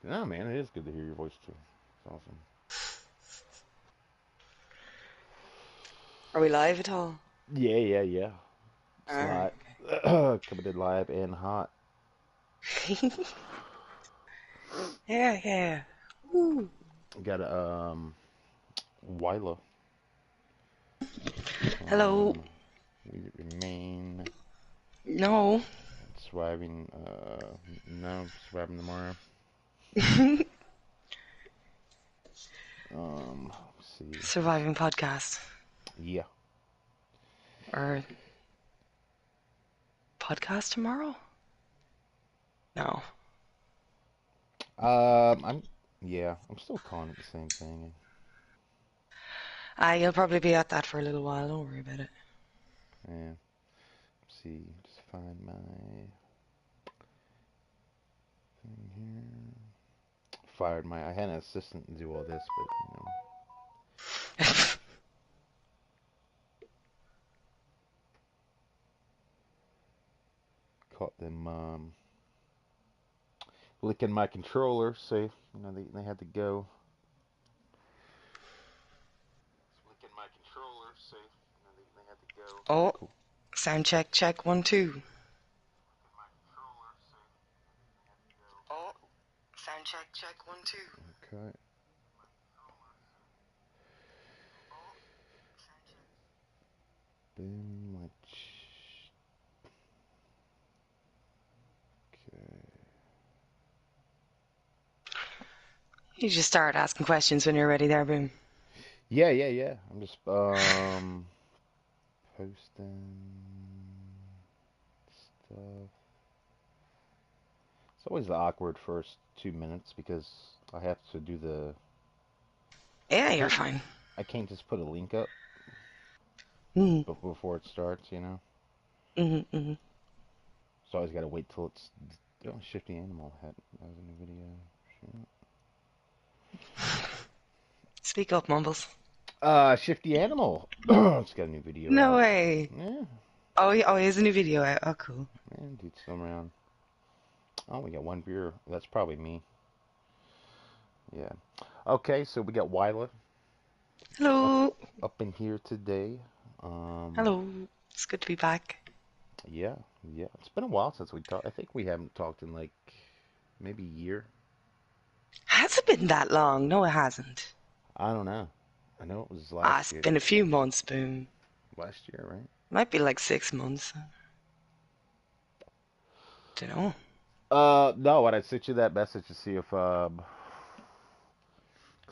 No, man, it is good to hear your voice too. It's awesome. Are we live at all? Yeah, yeah, yeah. It's live. Alright. Coming in live and hot. Yeah, yeah. Woo. Got a Wyla Hello. from We Remain No. Surviving. No, surviving tomorrow. Let's see. Surviving podcast. Yeah. Or podcast tomorrow? No. I'm. Yeah, I'm still calling it the same thing. You'll probably be at that for a little while. Don't worry about it. Yeah. Let's see. Just find my thing here. Fired my. I had an assistant do all this, but caught them licking my controller. So they had to go. Licking my controller. So they had to go. Oh, Cool. sound check, check, 1, 2. My controller. So Oh, sound check, check, 1, 2. okay. Boom. Okay. You just start asking questions when you're ready there, Boom. Yeah, yeah, yeah. I'm just posting stuff. It's always the awkward first 2 minutes because I have to do the. Yeah, I you're can't. fine. I can't just put a link up Mm, before it starts. mm. So I always gotta wait till it's. Oh, Shifty Animal had that was a new video. Shit. Speak up, Mumbles. Shifty Animal. It's got a new video No out. way. Yeah, Oh, here's a new video out. Oh, cool. man, dude's still around. Oh, we got one viewer. That's probably me. Yeah. Okay, so we got Wyla up Hello. up in here today. Um, Hello. It's good to be back. yeah, yeah. It's been a while since we talked. I think we haven't talked in like maybe a year. Has it been that long? No, it hasn't. I don't know. I know it was It's last year. been a few months, Boom. Last year, right? Might be like 6 months. Don't know. No, I sent you that message to see if because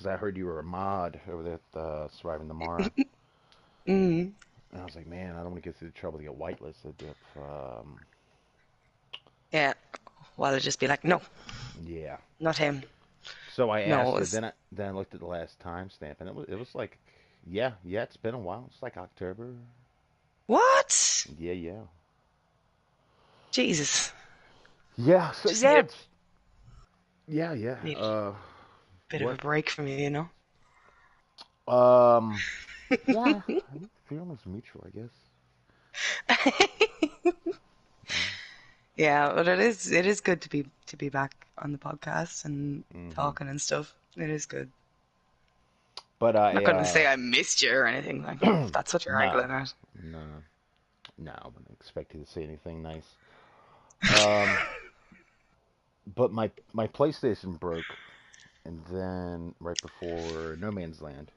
I heard you were a mod over there at Surviving the Mara, Mm. and I was like, man, I don't want to get through the trouble to get whitelisted. Yeah. Well, I'll just be like, no, Yeah. not him. So I No, asked it her. was... Then I looked at the last timestamp, and it was like, yeah, yeah, it's been a while. It's like October. What? Yeah, yeah, Jesus. yeah. So Just need yeah, a, it's yeah, yeah. need a bit of a What? break from you, you know? Um, yeah. I think the feeling is mutual, I guess. Yeah. Yeah, but it is good to be back on the podcast and Hmm. talking and stuff. It is good. But I'm not going to say I missed you or anything like if that's what you're no, angling at. no, no. I wouldn't expect you to say anything nice. Um, but my PlayStation broke, and then right before No Man's Land,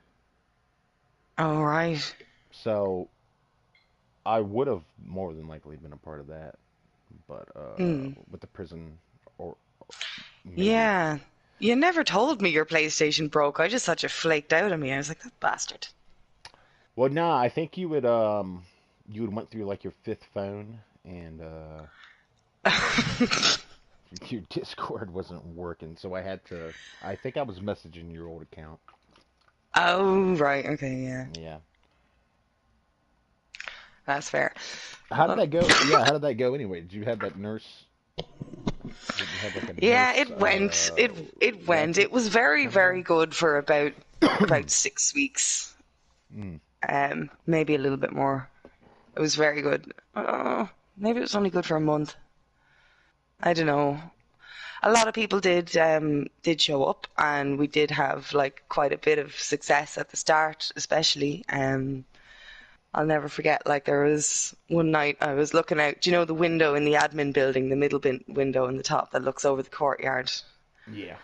All right. so I would have more than likely been a part of that. But Hmm. with the prison, or maybe. Yeah. You never told me your PlayStation broke. I just thought you flaked out on me. I was like, that bastard. Well, nah, I think you would went through like your fifth phone, and your Discord wasn't working, so I had to. I think I was messaging your old account. Oh, right. Okay, yeah. Yeah. That's fair. How did Well, that go? Yeah, how did that go anyway? Did you have that nurse? Did you have like a yeah, nurse it went. It went. record It was very, kind of very guy? good for about 6 weeks. Mm. Maybe a little bit more. It was very good. Maybe it was only good for a month. I don't know. a lot of people did show up, and we did have like quite a bit of success at the start, especially. I'll never forget, like there was one night I was looking out, do you know the window in the admin building, the middle window in the top that looks over the courtyard? Yeah.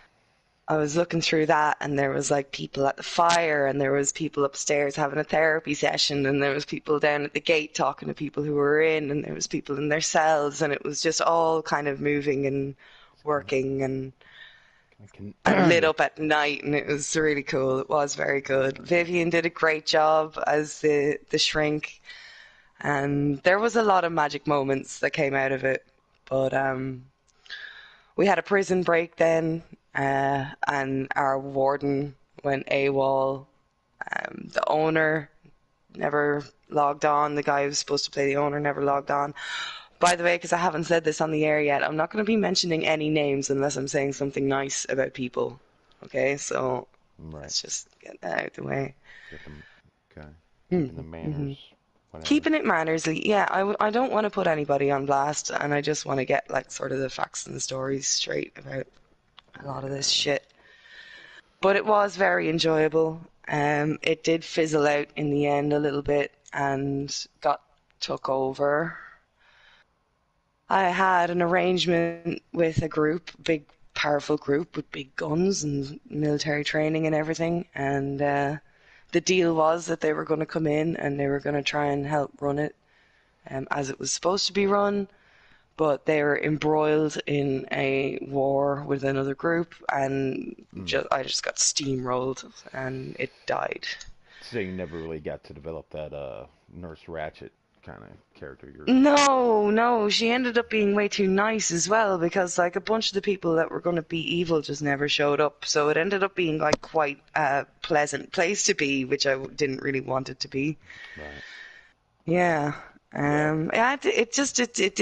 I was looking through that, and there was like people at the fire, and there was people upstairs having a therapy session, and there was people down at the gate talking to people who were in, and there was people in their cells, and it was just all kind of moving and It's kind working and lit of up at night, and it was really cool. It was very good. Vivian did a great job as the shrink, and there was a lot of magic moments that came out of it. But we had a prison break then, and our warden went AWOL. The owner never logged on. The guy who was supposed to play the owner never logged on. By the way, because I haven't said this on the air yet, I'm not going to be mentioning any names unless I'm saying something nice about people. Okay, so right. let's just get that out of the way. Get them. Okay. Keeping the Mm-hmm. manners. Whatever. Keeping it mannersly, yeah. I don't want to put anybody on blast, and I just want to get like sort of the facts and the stories straight about a lot of this Yeah. shit. But it was very enjoyable. It did fizzle out in the end a little bit and got took over. I had an arrangement with a group, big, powerful group with big guns and military training and everything. And the deal was that they were going to come in and they were going to try and help run it as it was supposed to be run. But they were embroiled in a war with another group, and Mm. I just got steamrolled, and it died. So you never really got to develop that Nurse Ratchet kind of character. You're. No, no, she ended up being way too nice as well because like a bunch of the people that were going to be evil just never showed up. So it ended up being like quite a pleasant place to be, which I didn't really want it to be. Right. Yeah. Yeah. Yeah, it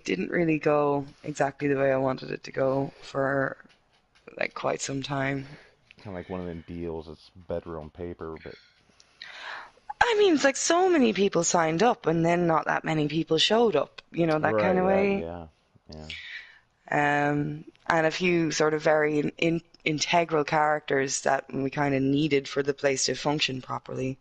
didn't really go exactly the way I wanted it to go for like quite some time. Kind of like one of them deals. It's better on paper, but I mean, it's like so many people signed up and then not that many people showed up, you know, that kind right. of That. way. Yeah. Yeah. And a few sort of very integral characters that we kind of needed for the place to function properly.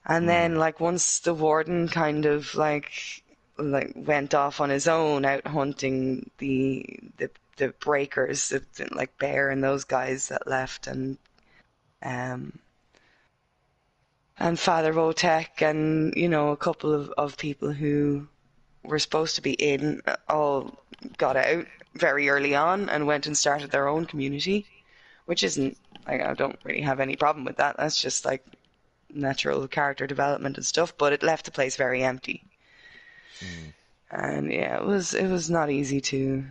And then, Mm. like, once the warden kind of like went off on his own out hunting the breakers, like Bear and those guys that left, um and Father Votek and you know a couple of people who were supposed to be in all got out very early on and went and started their own community, which isn't like I don't really have any problem with that. That's just like natural character development and stuff, but it left the place very empty. Mm. And yeah, it was not easy to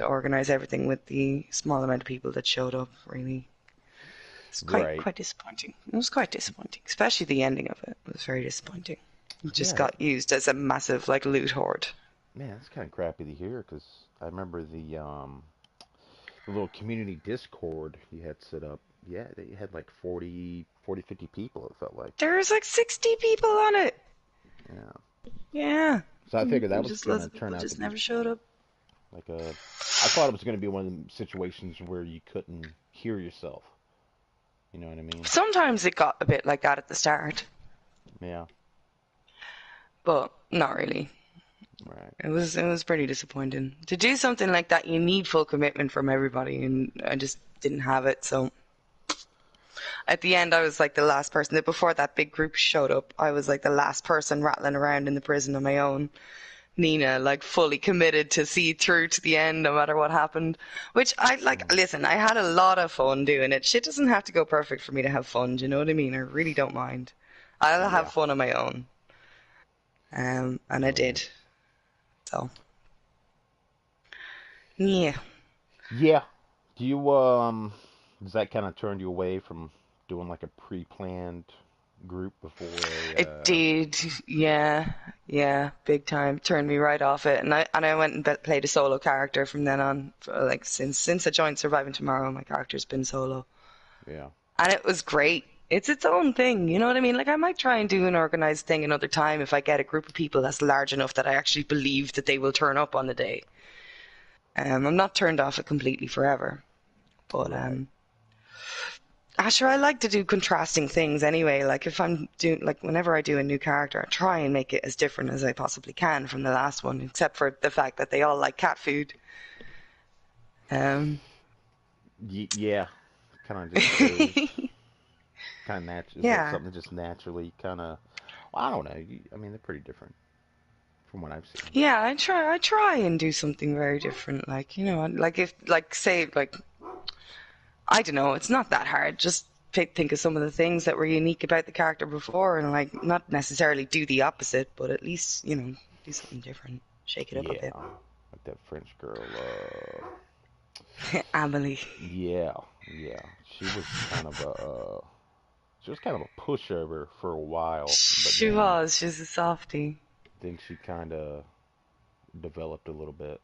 organize everything with the small amount of people that showed up, really. It's Right. quite disappointing. It was quite disappointing, especially the ending of it. It was very disappointing. It just Yeah. got used as a massive like loot horde. Man, that's kind of crappy to hear because I remember the little community Discord you had set up. Yeah, they had like 50 people. It felt like. There was like 60 people on it. Yeah. Yeah. So I figured that was Just gonna lots of turn people out to just be never showed up. like a. I thought it was gonna be one of the situations where you couldn't hear yourself. You know what I mean? Sometimes it got a bit like that at the start, Yeah. but not really. Right. It was pretty disappointing. To do something like that, you need full commitment from everybody, and I just didn't have it. So at the end, I was like the last person. Before that big group showed up, I was like the last person rattling around in the prison on my own. Nina, like fully committed to see through to the end, no matter what happened. Which I like. Mm. Listen, I had a lot of fun doing it. Shit doesn't have to go perfect for me to have fun. Do you know what I mean? I really don't mind. I'll have Yeah. fun on my own. And I Oh yeah. did. So yeah. Yeah. Do you does that kind of turn you away from doing like a pre-planned group before a It did, yeah, yeah, big time. Turned me right off it, and I went and played a solo character from then on. For, like since I joined Surviving Tomorrow, my character's been solo, yeah. and it was great. It's its own thing, you know what I mean? Like I might try and do an organized thing another time if I get a group of people that's large enough that I actually believe that they will turn up on the day. I'm not turned off it completely forever, but Right. Sure, I like to do contrasting things anyway. Like if I'm doing, like whenever I do a new character, I try and make it as different as I possibly can from the last one, except for the fact that they all like cat food. Um, Yeah. Kind of just goes kind of natural. Is that yeah, something that just naturally kind of? Well, I don't know. I mean, they're pretty different from what I've seen. yeah, I try and do something very different. Like, like if, like, say, like, I don't know, it's not that hard. Just think of some of the things that were unique about the character before and, like, not necessarily do the opposite, but at least, do something different. Shake it up a Yeah, bit. like that French girl. Amelie. Yeah, yeah. She was kind of a pushover for a while, but She then was. She's a softie. she kind of developed a little bit.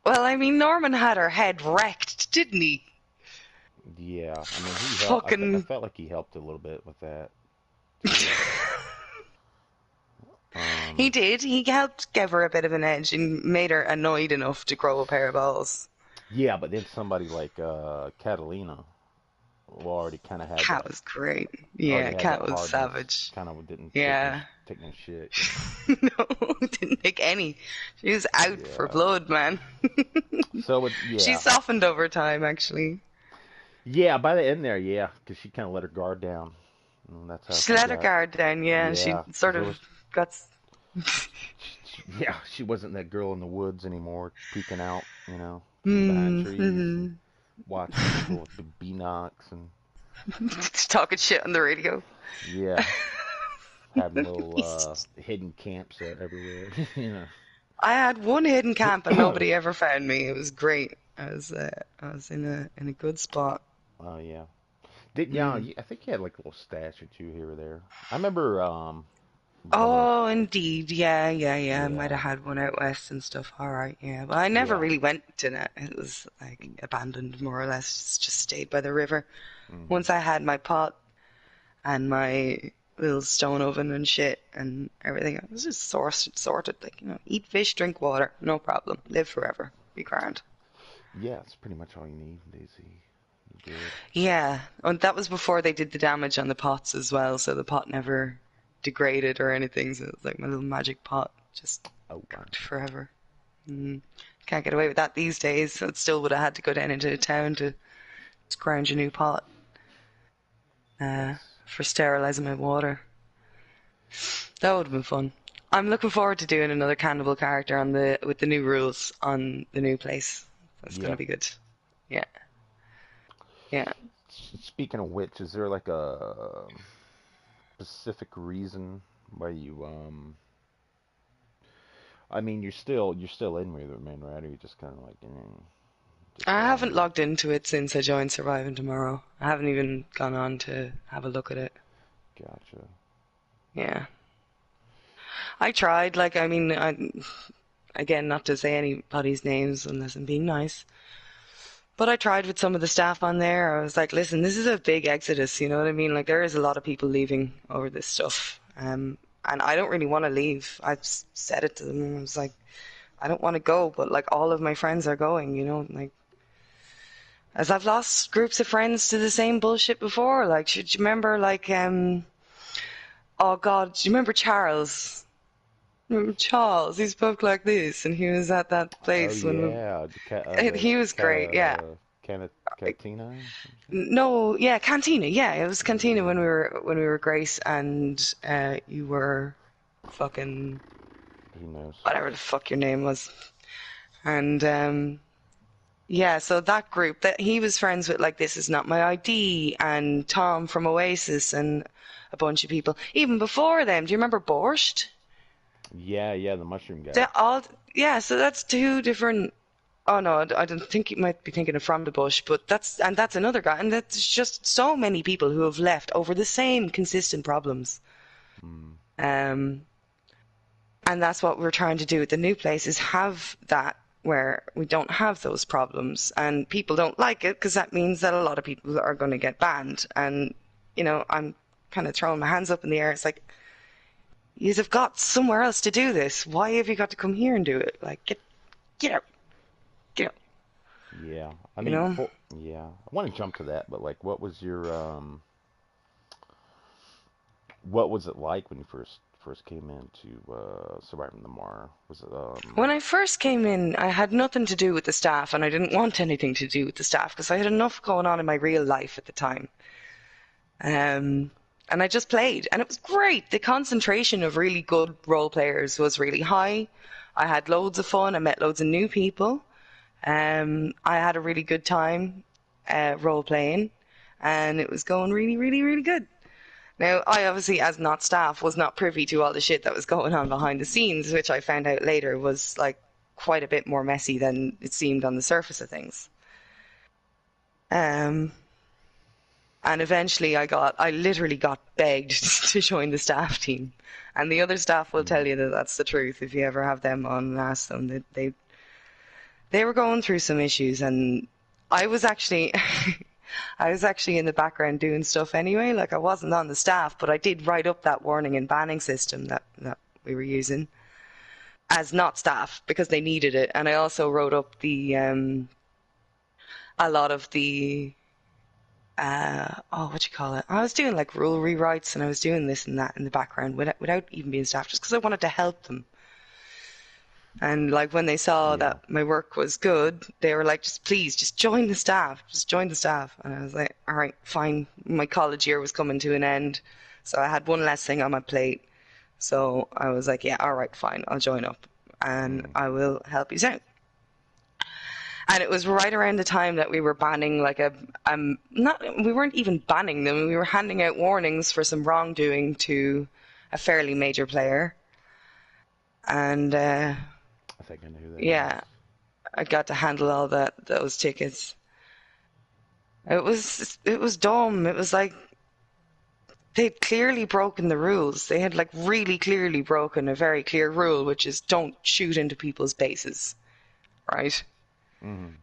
Well, I mean, Norman had her head wrecked, didn't he? Yeah, I mean, he helped. I Fucking. felt like he helped a little bit with that too. He Um, did. He helped give her a bit of an edge and made her annoyed enough to grow a pair of balls. yeah, but then somebody like Catalina already kind of had Cat that was great. already Yeah, had Cat that was hardness. savage. Kind of didn't Yeah. take no shit. No, didn't take any. She was out for Yeah. blood, man. So She yeah, softened over time, actually. yeah. By the end there, yeah, because she kind of let her guard down. And that's how She she let her got. guard down, yeah. She Yeah, sort because of got. yeah, she wasn't that girl in the woods anymore, peeking out, from behind trees and Mm-hmm. watching people with big beanox and Talking shit on the radio. yeah, having little hidden camps everywhere. I had one hidden camp and nobody ever found me. It was great. I was in a good spot. Oh yeah. Yeah, Mm. I think you had like a little stash or two here or there. I remember one of the Oh, indeed. Yeah, yeah, yeah. I might yeah, have had one out west and stuff. All right, yeah. But I never yeah. really went to it. It was like abandoned more or less. Just stayed by the river. Hmm. Once I had my pot and my little stone oven and shit and everything, I was just sorted. Like, eat fish, drink water, no problem. Live forever. Be grand. Yeah, it's pretty much all you need, Daisy. You're good. Yeah, and that was before they did the damage on the pots as well, so the pot never degraded or anything. So it was like my little magic pot just Oh wow. cooked forever. Mm. Can't get away with that these days. So it still would have had to go down into a town to scrounge a new pot That's for sterilizing my water. That would have been fun. I'm looking forward to doing another cannibal character on the with the new rules on the new place. That's gonna yeah. be good. Yeah, yeah. Speaking of which, is there like a specific reason why you I mean, you're still in Witherman, right? Or you just kind of like just I haven't logged into it since I joined Surviving Tomorrow. I haven't even gone on to have a look at it. gotcha. Yeah. I tried, like, I mean, again, not to say anybody's names unless I'm being nice, but I tried with some of the staff on there. I was like, listen, this is a big exodus, you know what I mean? Like, there is a lot of people leaving over this stuff. And I don't really want to leave. I've said it to them. I was like, I don't want to go, but like all of my friends are going, like as I've lost groups of friends to the same bullshit before. Like, should you remember, like, oh God, do you remember Charles? Remember Charles? He spoke like this, and he was at that Oh place yeah, the he was great. Yeah. Catina or something. No, yeah, Cantina. Yeah, it was Cantina Yeah, when we were Grace and you were fucking who knows? whatever the fuck your name was. And yeah, so that group that he was friends with, like This Is Not My ID and Tom from Oasis and a bunch of people. Even before them, do you remember Borscht? Yeah, yeah, the mushroom They guy. all, yeah. So that's two different. Oh no, I don't think you might be thinking of From the Bush, but that's another guy, and that's just so many people who have left over the same consistent problems. Hmm. Um, and that's what we're trying to do with the new place is have that where we don't have those problems and people don't like it because that means that a lot of people are going to get banned and I'm kind of throwing my hands up in the air. It's like you've got somewhere else to do this. Why have you got to come here and do it? Like get out. Yeah. I you mean, know? for yeah, I want to jump to that, but like, what was it like when you first came into Surviving the Mar? Was it When I first came in, I had nothing to do with the staff, and I didn't want anything to do with the staff because I had enough going on in my real life at the time. Um, and I just played, and it was great. The concentration of really good role players was really high. I had loads of fun. I met loads of new people. I had a really good time role playing, and it was going really, really, really good. Now, I obviously, as not staff, was not privy to all the shit that was going on behind the scenes, which I found out later was like quite a bit more messy than it seemed on the surface of things. Um, and eventually I literally got begged to join the staff team. And the other staff will tell mm, you that that's the truth if you ever have them on and ask them. They were going through some issues, and I was actually I was actually in the background doing stuff anyway. Like I wasn't on the staff, but I did write up that warning and banning system that we were using as not staff because they needed it. And I also wrote up the a lot of the what do you call it? I was doing like rule rewrites and I was doing this and that in the background without even being staff, just because I wanted to help them. And like when they saw yeah. that my work was good, they were like, just please, just join the staff, just join the staff. And I was like, all right, fine. My college year was coming to an end, so I had one less thing on my plate. So I was like, yeah, all right, fine, I'll join up and Mm, I will help you out. And it was right around the time that we were banning like not we weren't even banning them, we were handing out warnings for some wrongdoing to a fairly major player. And I think I know who that is. yeah, I got to handle all those tickets. It was dumb. It was like they'd clearly broken the rules. They had like really clearly broken a very clear rule, which is don't shoot into people's bases, right? Mm,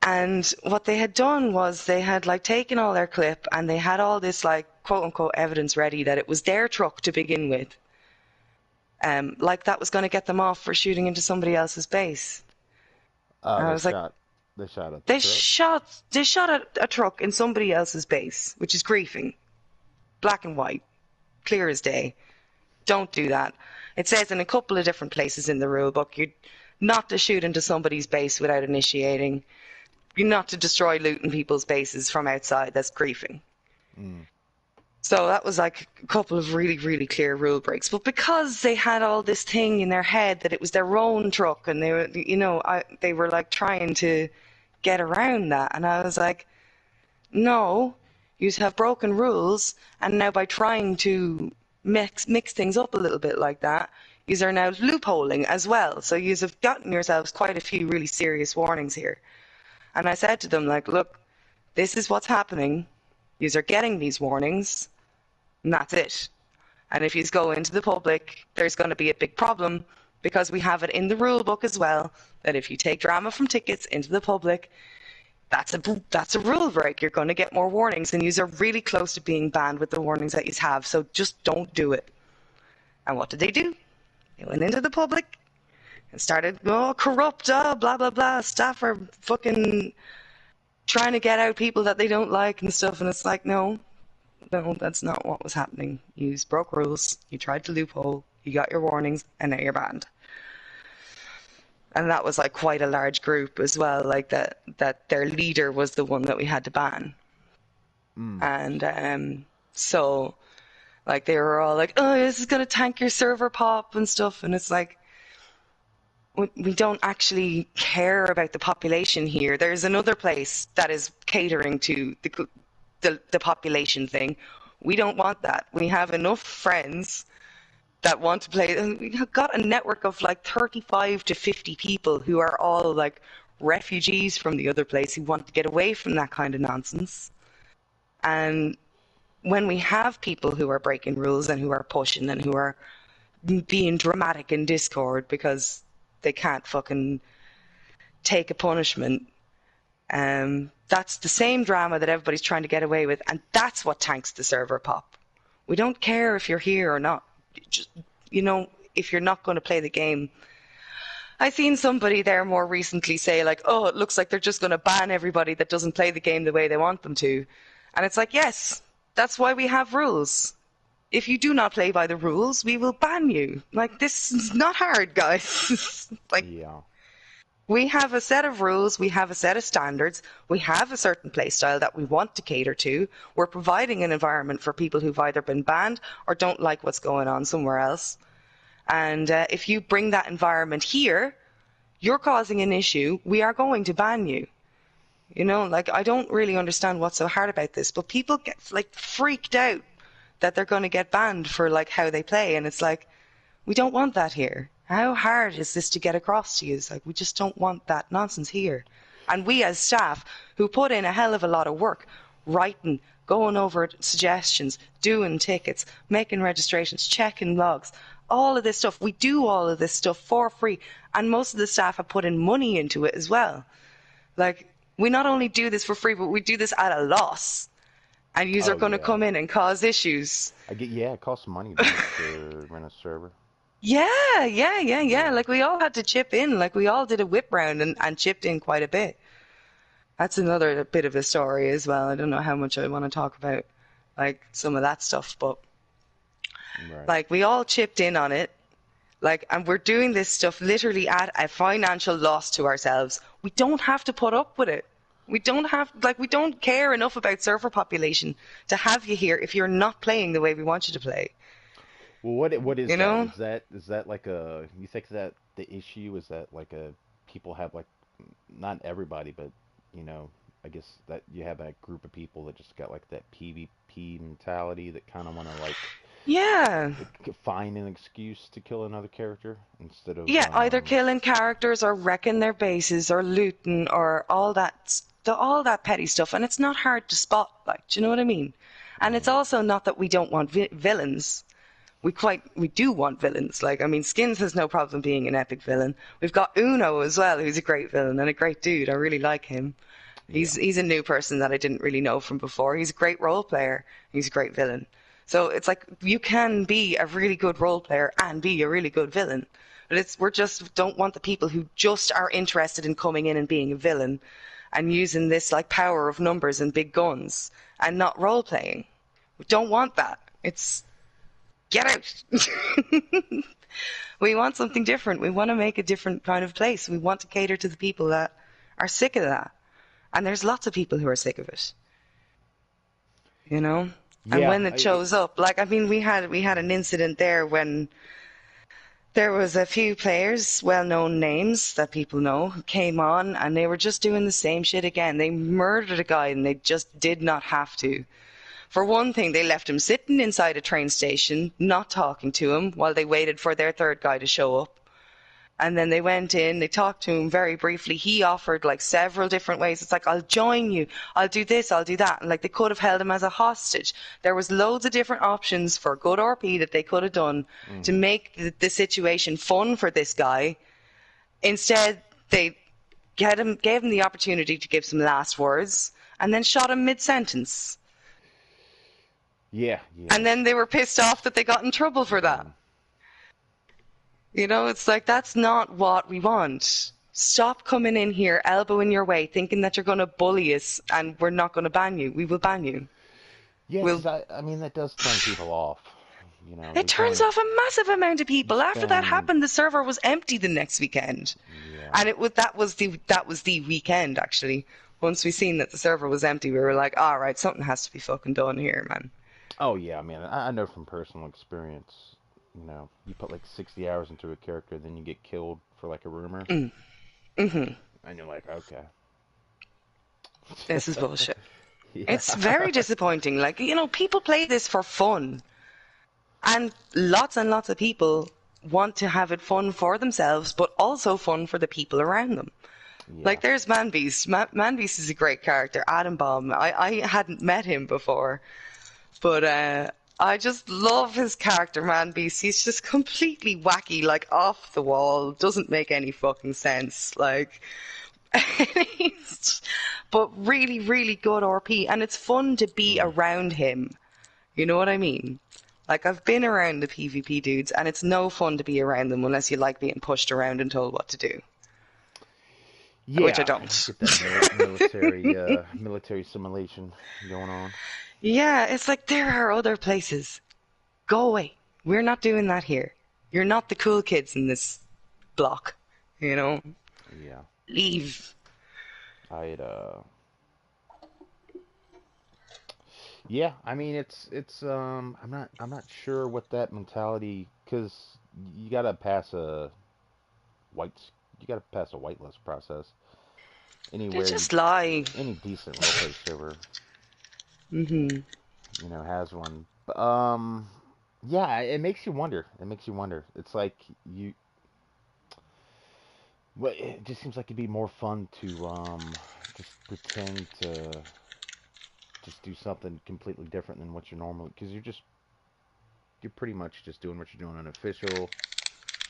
And what they had done was they had like taken all their clip and they had all this like quote unquote evidence ready that it was their truck to begin with. Like that was going to get them off for shooting into somebody else's base. oh, And I was like, they shot at the they truck. shot they shot a truck in somebody else's base, which is griefing. Black and white, clear as day. Don't do that. It says in a couple of different places in the rule book you're not to shoot into somebody's base without initiating. You're not to destroy loot in people's bases from outside. That's griefing. Mm, So that was like a couple of really, really clear rule breaks. But because they had all this thing in their head that it was their own truck and they were, they were like trying to get around that. And I was like, no, you have broken rules. And now by trying to mix things up a little bit like that, you are now loopholing as well. So you have gotten yourselves quite a few really serious warnings here. And I said to them, like, look, this is what's happening. You are getting these warnings, and that's it. And if you go into the public, there's going to be a big problem because we have it in the rule book as well that if you take drama from tickets into the public, that's a rule break. You're going to get more warnings, and you are really close to being banned with the warnings that you have. So just don't do it. And what did they do? They went into the public and started, oh, corrupt, blah blah blah. Staff are fucking trying to get out people that they don't like and stuff. And it's like, no, no, that's not what was happening. You broke rules. You tried to loophole. You got your warnings, and now you're banned. And that was like quite a large group as well. Like that their leader was the one that we had to ban. mm. And so like they were all like, oh, this is gonna tank your server pop and stuff. And it's like we don't actually care about the population here. There's another place that is catering to the population thing. We don't want that. We have enough friends that want to play. And we've got a network of like 35 to 50 people who are all like refugees from the other place who want to get away from that kind of nonsense. And when we have people who are breaking rules and who are pushing and who are being dramatic in Discord because they can't fucking take a punishment, that's the same drama that everybody's trying to get away with, and that's what tanks the server pop. We don't care if you're here or not. Just, if you're not going to play the game, I seen somebody there more recently say like, oh, it looks like they're just going to ban everybody that doesn't play the game the way they want them to. And it's like, yes, that's why we have rules. If you do not play by the rules, we will ban you. Like, this is not hard, guys. Like, Yeah. we have a set of rules, we have a set of standards, we have a certain playstyle that we want to cater to. We're providing an environment for people who've either been banned or don't like what's going on somewhere else. And if you bring that environment here, you're causing an issue, we are going to ban you. You know, like, I don't really understand what's so hard about this, but people get, like, freaked out that they're going to get banned for, like, how they play. And it's like, we don't want that here. How hard is this to get across to you? It's like, we just don't want that nonsense here. And we as staff, who put in a hell of a lot of work, writing, going over suggestions, doing tickets, making registrations, checking logs, all of this stuff, we do all of this stuff for free. And most of the staff have put in money into it as well. Like, we not only do this for free, but we do this at a loss. And yous are Oh going to yeah. come in and cause issues. I get. Yeah, it costs money to rent a server. Yeah. Yeah. Like, we all had to chip in. Like, we all did a whip round and chipped in quite a bit. That's another bit of a story as well. I don't know how much I want to talk about, like, some of that stuff, but, Right. like, we all chipped in on it. Like, and we're doing this stuff literally at a financial loss to ourselves. We don't have to put up with it. We don't have, like, we don't care enough about server population to have you here if you're not playing the way we want you to play. Well, what is You that? know? Is that like a? You think that the issue is that like a people have like not everybody, but you know, I guess that you have that group of people that just got like that PvP mentality that kind of want to Yeah. find an excuse to kill another character instead of Yeah, either killing characters or wrecking their bases or looting or all that petty stuff. And it's not hard to spot, like, do you know what I mean? And it's mhm, also not that we don't want villains. We do want villains. Like, I mean, Skins has no problem being an epic villain. We've got Uno as well, who's a great villain and a great dude. I really like him. yeah. He's a new person that I didn't really know from before. He's a great role player. He's a great villain. So it's like, you can be a really good role player and be a really good villain. But we're just don't want the people who just are interested in coming in and being a villain and using this, like, power of numbers and big guns and not role playing. We don't want that. It's get out. We want something different. We want to make a different kind of place. We want to cater to the people that are sick of that. And there's lots of people who are sick of it, you know? And Yeah, when it shows up, like, I mean, we had an incident there when there was a few players, well-known names that people know, who came on and they were just doing the same shit again. They murdered a guy and they just did not have to. For one thing, they left him sitting inside a train station, not talking to him, while they waited for their third guy to show up. And then they went in, they talked to him very briefly. He offered, like, several different ways. It's like, I'll join you, I'll do this, I'll do that. And, like, they could have held him as a hostage. There was loads of different options for good RP that they could have done to hmm make the situation fun for this guy. Instead, they gave him the opportunity to give some last words and then shot him mid-sentence. yeah, yeah. And then they were pissed off that they got in trouble for that. hmm You know, it's like, that's not what we want. Stop coming in here, elbowing your way, thinking that you're going to bully us and we're not going to ban you. We will ban you. Yeah, We'll. because I mean that does turn people off. You know, It turns off a massive amount of you people. After that spend happened, the server was empty the next weekend, yeah. and that was the weekend actually. Once we seen that the server was empty, we were like, all right, something has to be fucking done here, man. Oh yeah, I mean I know from personal experience. You know, you put like 60 hours into a character, then you get killed for like a rumor, Hmm. and you're like, okay. This is bullshit. Yeah. It's very disappointing. Like, people play this for fun. And lots of people want to have it fun for themselves, but also fun for the people around them. Yeah. Like, there's Manbeast. Manbeast is a great character. Atom Bomb. I hadn't met him before, but I just love his character, Manbeast. He's just completely wacky, like off the wall. Doesn't make any fucking sense. Like, but really, really good RP, and it's fun to be around him. You know what I mean? Like, I've been around the PvP dudes, and it's no fun to be around them unless you like being pushed around and told what to do, which I Yeah, you don't. get that military simulation going on. Yeah, it's like there are other places. Go away. We're not doing that here. You're not the cool kids in this block, you know? Yeah, Leave. I'd yeah, I mean it's I'm not sure what that mentality, because you gotta pass a white you gotta pass a whitelist process They anywhere you just lie. any decent roleplay server, Hmm. has one. Yeah, it makes you wonder. It makes you wonder. It's like you well, it just seems like it'd be more fun to just pretend to just do something completely different than what you're normally, because you're pretty much just doing what you're doing unofficial,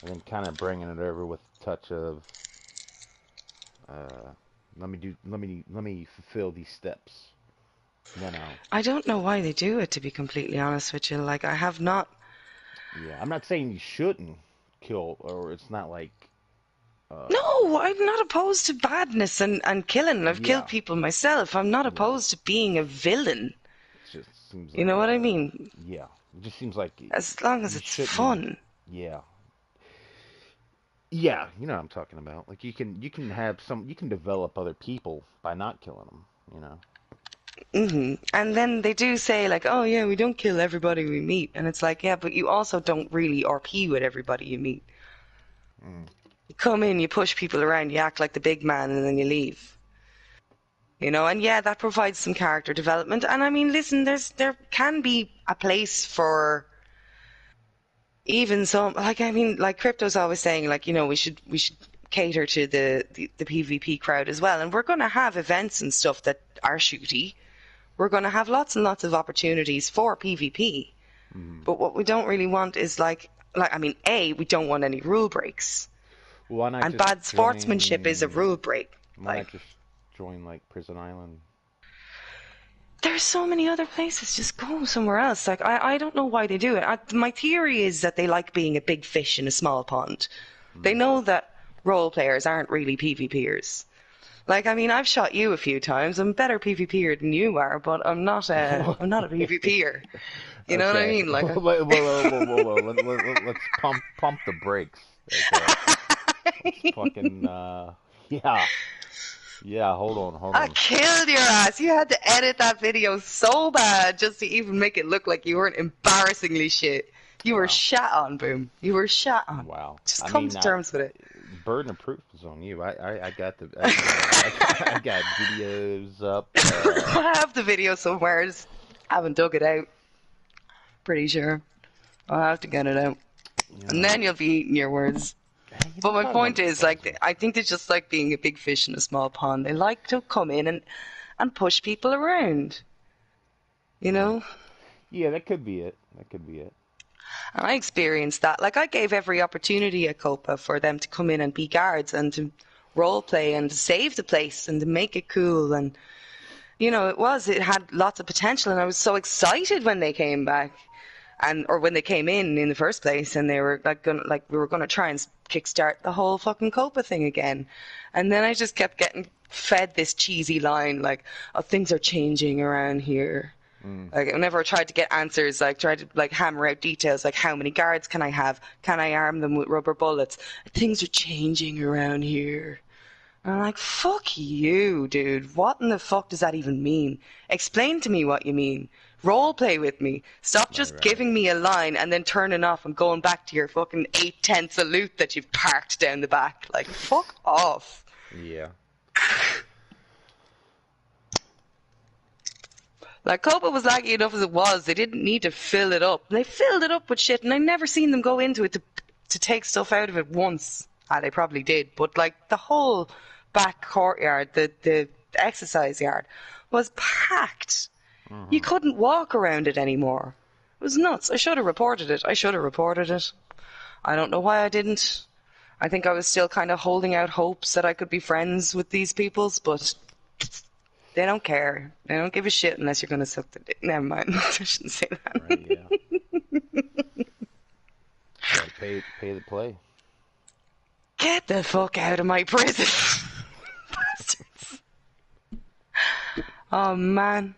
and then kind of bringing it over with a touch of uh, let me fulfill these steps. Then I'll I don't know why they do it, to be completely honest with you. Like, I have not. yeah. I'm not saying you shouldn't kill, or it's not like uh, No, I'm not opposed to badness and killing. I've killed yeah, people myself. I'm not yeah. opposed to being a villain. It just seems You like know what I mean? yeah. It just seems like As long as you it's shouldn't. fun. Yeah, yeah. You know what I'm talking about. Like you can develop other people by not killing them. You know. And then they do say, like, oh, yeah, we don't kill everybody we meet. And it's like, yeah, but you also don't really RP with everybody you meet. Mm. You come in, you push people around, you act like the big man, and then you leave. You know, and yeah, that provides some character development. And I mean, listen, there can be a place for even some, like, I mean, like Crypto's always saying, like, you know, we should cater to the PvP crowd as well. And we're going to have events and stuff that are shooty. We're going to have lots and lots of opportunities for PvP. Mm. But what we don't really want is like I mean, A, we don't want any rule breaks. Why not And just bad sportsmanship is a join? rule break. Why not Like, just join like Prison Island? there's so many other places. Just go somewhere else. Like, I don't know why they do it. My theory is that they like being a big fish in a small pond. They Mm. know that role players aren't really PvPers. Like, I mean, I've shot you a few times. I'm a better PvPer than you are, but I'm not a PvPer. You know what I Okay. mean? Like, Whoa. Let's pump the brakes. Okay. Let's fucking yeah. Yeah, hold I on. killed your ass. You had to edit that video so bad just to even make it look like you weren't embarrassingly shit. You were Wow. shat on, Boom. You were shat on. Wow. Just I come mean, to terms with it. burden of proof is on you. I got I got videos up. I have the video somewhere. Just haven't dug it out. Pretty sure. I'll have to get it out. And then you'll be eating your words. Hey, you But don't my talk about point is, like, nostalgia. I think they just like being a big fish in a small pond. They like to come in and push people around, you Mm. know? Yeah, that could be it. That could be it. And I experienced that. Like, I gave every opportunity at Copa for them to come in and be guards and to role play and to save the place and to make it cool. And, you know, it had lots of potential. And I was so excited when they came back or when they came in the first place, and they were like we were gonna try and kickstart the whole fucking Copa thing again. And then I just kept getting fed this cheesy line like, oh, things are changing around here. Mm. Like, whenever I tried to get answers, like tried to like hammer out details, like how many guards can I have? Can I arm them with rubber bullets? Things are changing around here. And I'm like, fuck you, dude. What in the fuck does that even mean? Explain to me what you mean. Role play with me. Stop Right, just right. giving me a line and then turning off and going back to your fucking 810 salute that you've parked down the back. Like, fuck off. Yeah. Like, Copa was laggy enough as it was. They didn't need to fill it up. They filled it up with shit, and I never seen them go into it to take stuff out of it once. Ah, they probably did, but like the whole back courtyard, the exercise yard, was packed. You Hmm. couldn't walk around it anymore. It was nuts. I should have reported it. I should have reported it. I don't know why I didn't. I think I was still kind of holding out hopes that I could be friends with these peoples, but they don't care. They don't give a shit unless you're going to suck the dick. Never mind. I shouldn't say Right, that. yeah. Pay the play. Get the fuck out of my prison. Oh man.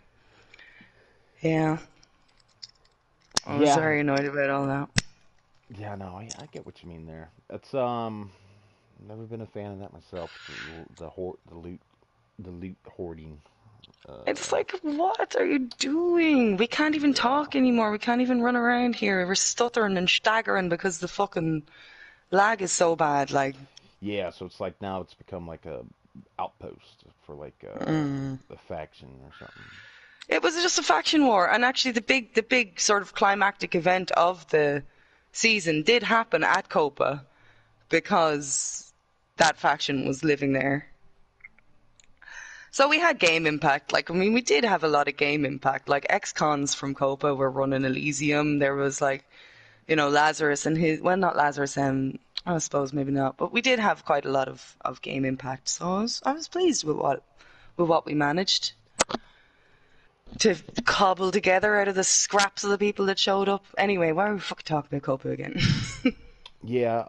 Yeah. I was Yeah, very annoyed about all that. yeah, no, I get what you mean there. It's never been a fan of that myself. The loot hoarding. It's Uh, like, what are you doing? We can't even yeah, talk anymore. We can't even run around here. We're stuttering and staggering because the fucking lag is so bad. Like, yeah. So it's like now it's become like a outpost for like mm. a faction or something. It was just a faction war, and actually, the big sort of climactic event of the season did happen at Copa because that faction was living there. So we had game impact. Like, I mean, we did have a lot of game impact. Like, ex-cons from Copa were running Elysium. There was like, Lazarus and his, well, not Lazarus, I suppose maybe not, but we did have quite a lot of game impact. So I was pleased with what we managed to cobble together out of the scraps of the people that showed up. Anyway, why are we fucking talking about Copa again? Yeah,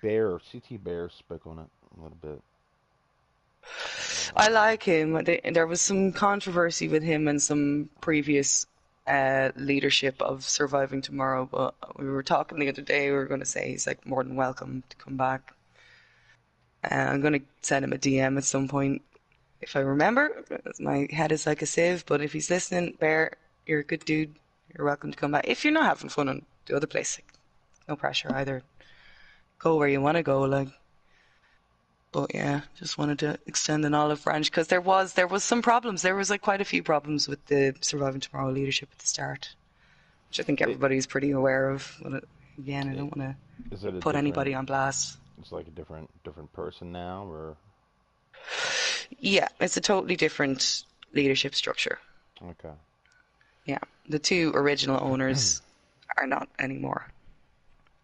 CT Bear spoke on it a little bit. I Um, like him. There was some controversy with him and some previous leadership of Surviving Tomorrow, but we were talking the other day. We were going to say he's like more than welcome to come back. I'm going to send him a DM at some point if I remember. My head is like a sieve, but if he's listening, Bear, you're a good dude. You're welcome to come back. If you're not having fun on the other place, like, no pressure either. Go where you want to go, like. But yeah, just wanted to extend an olive branch because there was some problems. There was like quite a few problems with the Surviving Tomorrow leadership at the start, which I think it, everybody's pretty aware of. But again, I it, don't want is to it a put different? anybody on blast. It's like a different person now, or Yeah, it's a totally different leadership structure. okay. Yeah, the two original owners are not anymore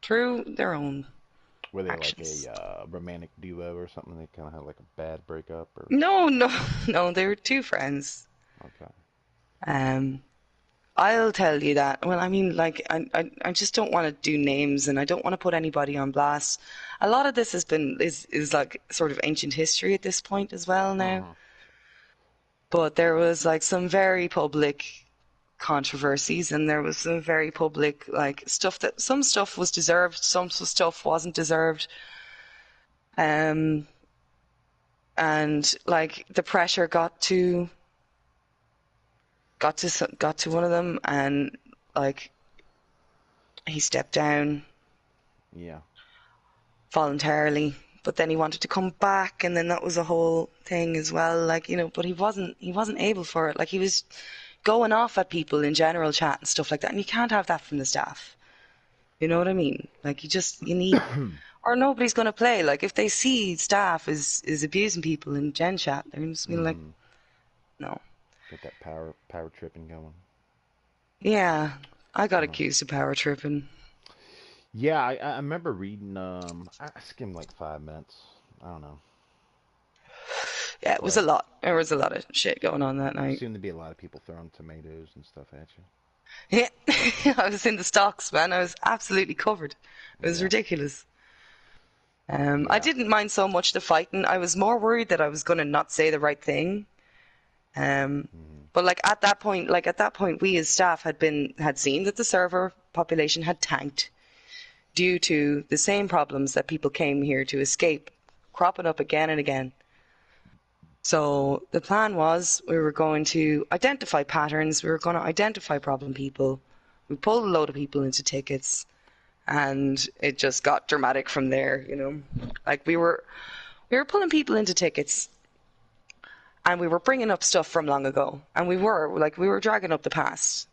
through their own Were they like a actions. romantic duo or something? They kind of had like a bad breakup, or No, no, no, they were two friends. okay. Um, I'll tell you that. Well, I mean, like, I just don't want to do names, and I don't want to put anybody on blast. A lot of this is like sort of ancient history at this point as well now. Uh-huh. But there was like some very public controversies, and there was some very public like stuff that some stuff was deserved, some stuff wasn't deserved. Um, and like the pressure got to one of them, and like he stepped down Yeah. voluntarily, but then he wanted to come back, and then that was a whole thing as well. Like, but he wasn't able for it. Like, he was going off at people in general chat and stuff like that, and you can't have that from the staff. You know what I mean? Like, you need, or nobody's gonna play. Like, if they see staff is abusing people in gen chat, they're just gonna be like, Mm-hmm. no. Get that power tripping going. Yeah, I got Uh-huh. accused of power tripping. Yeah, I remember reading. I skimmed like 5 minutes. I don't know, Yeah, it was a but lot. There was a lot of shit going on that night. seemed to be a lot of people throwing tomatoes and stuff at you. Yeah, I was in the stocks, man. I was absolutely covered. It was Yeah, ridiculous. I yeah. didn't mind so much the fighting. I was more worried that I was going to not say the right thing. Um, Mm-hmm. but like at that point, we as staff had seen that the server population had tanked due to the same problems that people came here to escape, cropping up again and again. So the plan was we were going to identify patterns. We were going to identify problem people. We pulled a load of people into tickets, and it just got dramatic from there. Like we were pulling people into tickets, and we were bringing up stuff from long ago, and we were dragging up the past,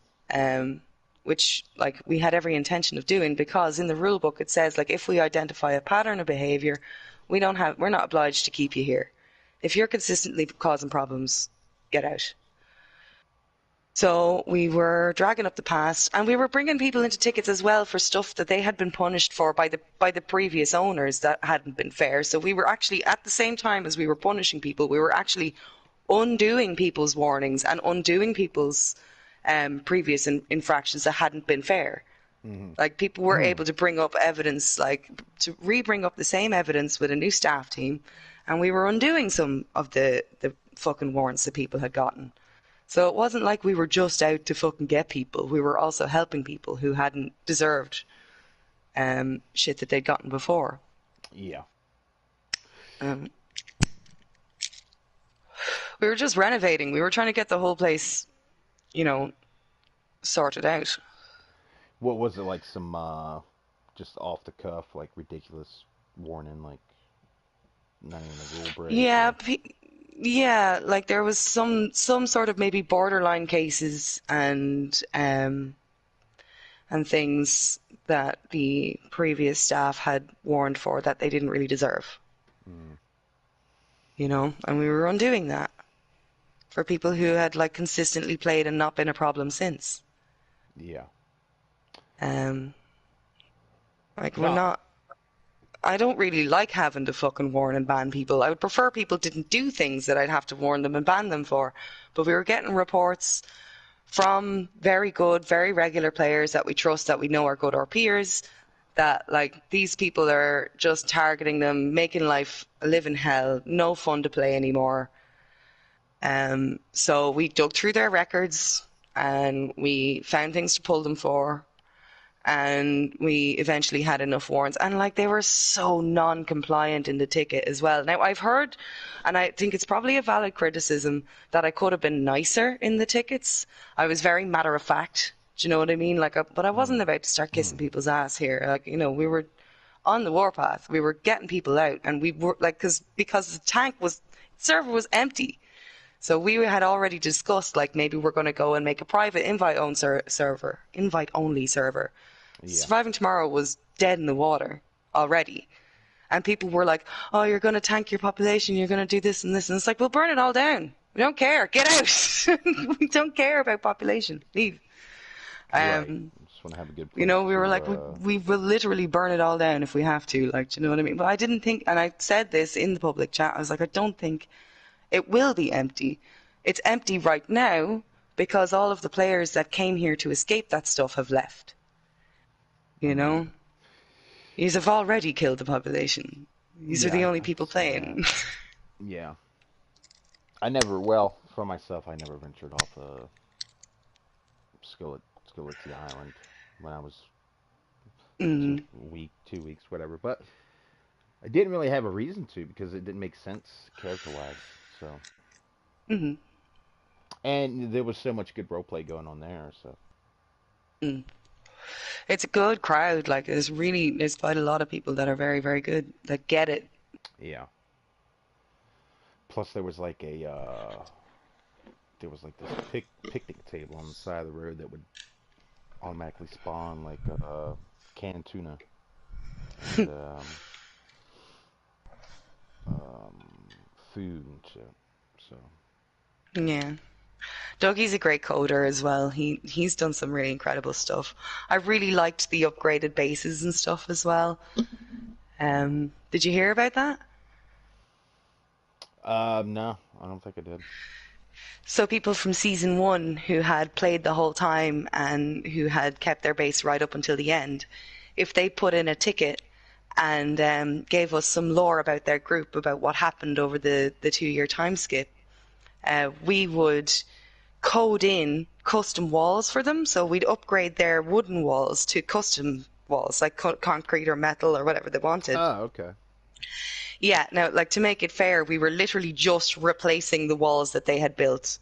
which like we had every intention of doing, because in the rule book it says, like, if we identify a pattern of behavior, we're not obliged to keep you here. If you're consistently causing problems, get out. So we were dragging up the past, and we were bringing people into tickets as well for stuff that they had been punished for by the previous owners that hadn't been fair. So we were actually, at the same time as we were punishing people, we were actually undoing people's warnings and undoing people's previous infractions that hadn't been fair. Hmm. Like people were able to bring up evidence, like to re-bring up the same evidence with a new staff team, and we were undoing some of the fucking warrants that people had gotten. So it wasn't like we were just out to fucking get people. We were also helping people who hadn't deserved shit that they'd gotten before. Yeah. Um, we were just renovating. We were trying to get the whole place, you know, sorted out. What was it like? Some just off the cuff, like ridiculous warning, like not even a rule break, Yeah, or yeah, like there was some sort of maybe borderline cases and things that the previous staff had warned for that they didn't really deserve, mm, and we were undoing that for people who had like consistently played and not been a problem since. yeah. Um, like we're No. not. I don't really like having to fucking warn and ban people. I would prefer people didn't do things that I'd have to warn them and ban them for. But we were getting reports from very good, very regular players that we trust, that we know are good, our peers, that like these people are just targeting them, making life a living hell, no fun to play anymore. So we dug through their records and we found things to pull them for, and we eventually had enough warrants, and like they were so non-compliant in the ticket as well. Now I've heard, and I think it's probably a valid criticism, that I could have been nicer in the tickets. I was very matter of fact, do you know what I mean? Like but I wasn't Mm, about to start kissing people's ass here. Like, we were on the warpath, we were getting people out, and we were like, because the server was empty. So we had already discussed, like, maybe we're going to go and make a private invite only server. yeah. Surviving Tomorrow was dead in the water already. And people were like, oh, you're going to tank your population, you're going to do this and this. And it's like, we'll burn it all down. We don't care. Get out. We don't care about population. Leave. Right. Um, Just want to have a good place we were to. like, we will literally burn it all down if we have to. Like, do you know what I mean? But I didn't think, and I said this in the public chat, I was like, I don't think it will be empty. It's empty right now because all of the players that came here to escape that stuff have left. You Hmm. know? These have already killed the population. These are Yeah, the only I can people see that. playing. Yeah. I never. Well, for myself, I never ventured off Skillet's Island when I was mm, 2 weeks, whatever. But I didn't really have a reason to because it didn't make sense character wise. So, mm, and there was so much good roleplay going on there. So, mm. It's a good crowd. Like, there's quite a lot of people that are very, very good, that get it. yeah. Plus, there was like this picnic table on the side of the road that would automatically spawn like canned tuna and food and shit. So, Yeah. Dougie's a great coder as well. He's done some really incredible stuff. I really liked the upgraded bases and stuff as well. Did you hear about that? no, I don't think I did. So people from season one who had played the whole time and who had kept their base right up until the end, if they put in a ticket and gave us some lore about their group, about what happened over the 2 year time skip, we would code in custom walls for them. So we'd upgrade their wooden walls to custom walls, like concrete or metal or whatever they wanted. Oh, okay. Yeah, now, like, to make it fair, we were literally just replacing the walls that they had built.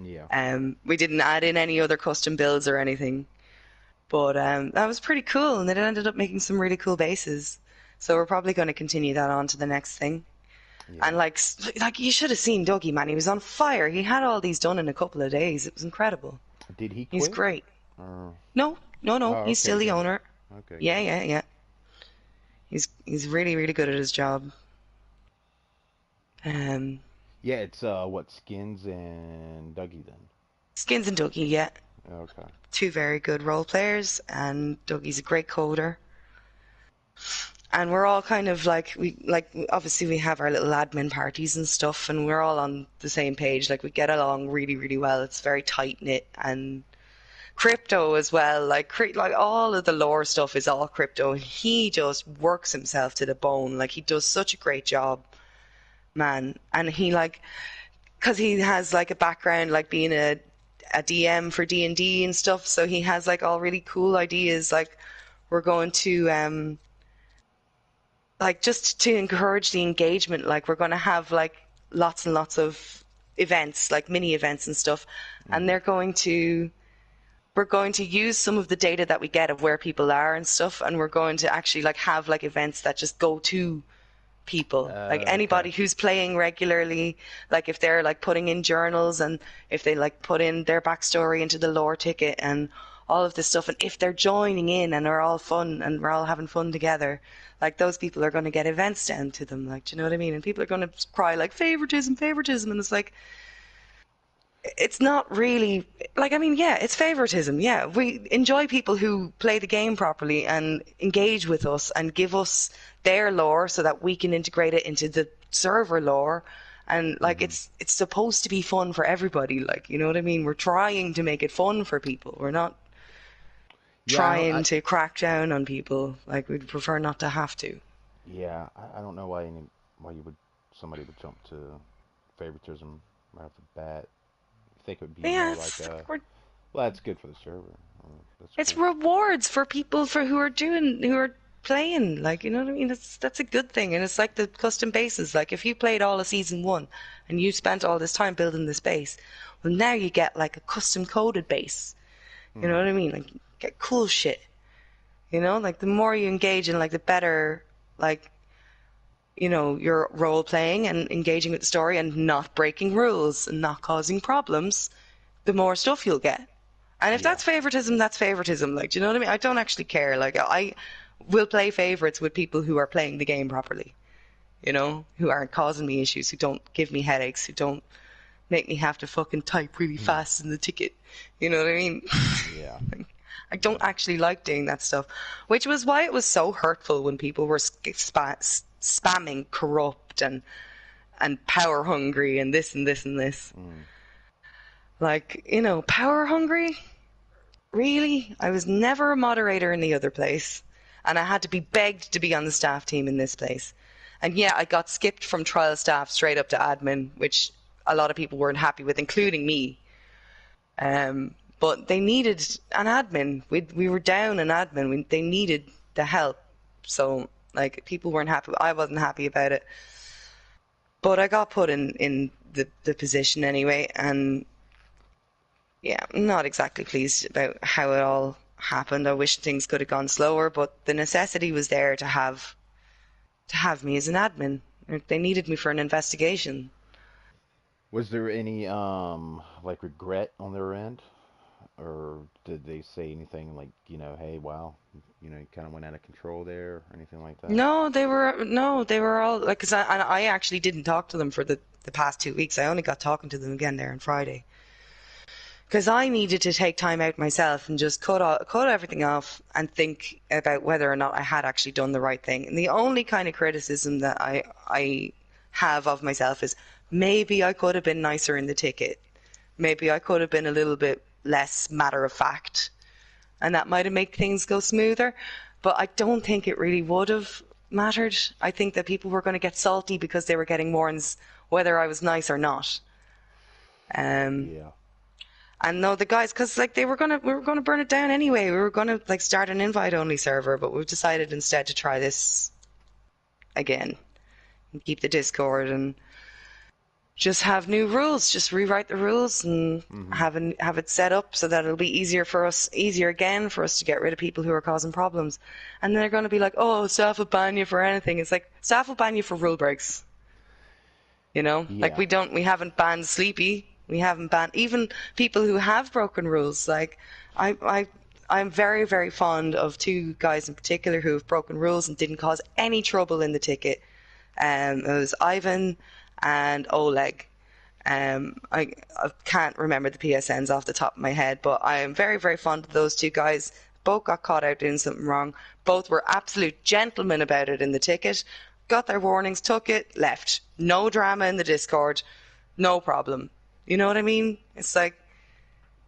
Yeah. We didn't add in any other custom builds or anything. But that was pretty cool, and it ended up making some really cool bases. So we're probably going to continue that on to the next thing. Yeah. And like you should have seen Dougie, man. He was on fire. He had all these done in a couple of days. It was incredible. Did he He's quit? great. Or No, no, no. oh, He's okay, still the good. owner. Okay, Yeah, good. yeah, yeah. He's really, really good at his job. Um, Yeah, it's what Skins and Dougie then. Skins and Dougie, yeah. Okay. Two very good role players, and Dougie's a great coder. And we're all kind of like, obviously we have our little admin parties and stuff, and we're all on the same page. Like, we get along really, really well. It's very tight knit, and crypto as well. Like all of the lore stuff is all crypto. He just works himself to the bone. Like he does such a great job, man. And he like, because he has like a background like being a DM for D&D and stuff, so he has like all really cool ideas. Like we're going to like just to encourage the engagement, like we're going to have like lots and lots of events, like mini events and stuff, and Mm-hmm. we're going to use some of the data that we get of where people are and stuff, and we're going to actually like have like events that just go to people, like Okay. anybody who's playing regularly, like if they're like putting in journals and if they like put in their backstory into the lore ticket and all of this stuff, and if they're joining in and are all fun and we're all having fun together, like those people are going to get events down to them, like, do you know what I mean? And people are going to cry like favoritism, favoritism, and it's like, it's not really like, I mean, yeah, it's favoritism. Yeah, we enjoy people who play the game properly and engage with us and give us their lore so that we can integrate it into the server lore. And like Mm-hmm. it's supposed to be fun for everybody, like, you know what I mean? We're trying to make it fun for people. We're not Yeah, I don't. trying to crack down on people. Like we'd prefer not to have to. Yeah, I don't know why you would somebody would jump to favoritism right off the bat. I think it would be But yeah, more like a, we're well, that's good for the server. That's it's cool. rewards for people for who are playing. Like, you know what I mean? That's a good thing. And it's like the custom bases. Like if you played all of season one and you spent all this time building this base, well now you get like a custom coded base. You know Mm-hmm. what I mean? Like get cool shit. You know, like the more you engage in like the better like your role playing and engaging with the story and not breaking rules and not causing problems, the more stuff you'll get. And if Yeah. that's favoritism, that's favoritism. Like, do you know what I mean? I don't actually care. Like, I will play favorites with people who are playing the game properly, who aren't causing me issues, who don't give me headaches, who don't make me have to fucking type really Hmm. fast in the ticket. You know what I mean? Yeah. I don't Yeah. actually like doing that stuff, which was why it was so hurtful when people were spamming corrupt and power hungry and this and this and this. Mm. Like, power hungry? Really? I was never a moderator in the other place, and I had to be begged to be on the staff team in this place. And yeah, I got skipped from trial staff straight up to admin, which a lot of people weren't happy with, including me. But they needed an admin. We were down an admin. They needed the help. So, like, people weren't happy. I wasn't happy about it. But I got put in the position anyway, and yeah, I'm not exactly pleased about how it all happened. I wish things could have gone slower, but the necessity was there to have me as an admin. They needed me for an investigation. Was there any like regret on their end, or did they say anything like, hey, wow, you kind of went out of control there, or anything like that? No, they were all like, cause I actually didn't talk to them for the past 2 weeks. I only got talking to them again there on Friday. Because I needed to take time out myself and just cut everything off and think about whether or not I had actually done the right thing. And the only kind of criticism that I have of myself is maybe I could have been nicer in the ticket. Maybe I could have been a little bit less matter of fact, and that might have made things go smoother. But I don't think it really would have mattered. I think that people were going to get salty because they were getting warns whether I was nice or not. Um, Yeah. and no, the guys, because like we were gonna burn it down anyway. We were gonna like start an invite-only server, but we've decided instead to try this again and keep the Discord and just have new rules. Just rewrite the rules and Mm-hmm. have it set up so that it'll be easier again for us to get rid of people who are causing problems. And they're gonna be like, oh, staff will ban you for anything. It's like staff will ban you for rule breaks. Like Yeah. we haven't banned Sleepy. We haven't banned even people who have broken rules. Like I'm very, very fond of two guys in particular who have broken rules and didn't cause any trouble in the ticket. It was Ivan and Oleg. I can't remember the PSNs off the top of my head, but I am very, very fond of those two guys. Both got caught out doing something wrong. Both were absolute gentlemen about it in the ticket. Got their warnings, took it, left. No drama in the Discord. No problem. You know what I mean? It's like,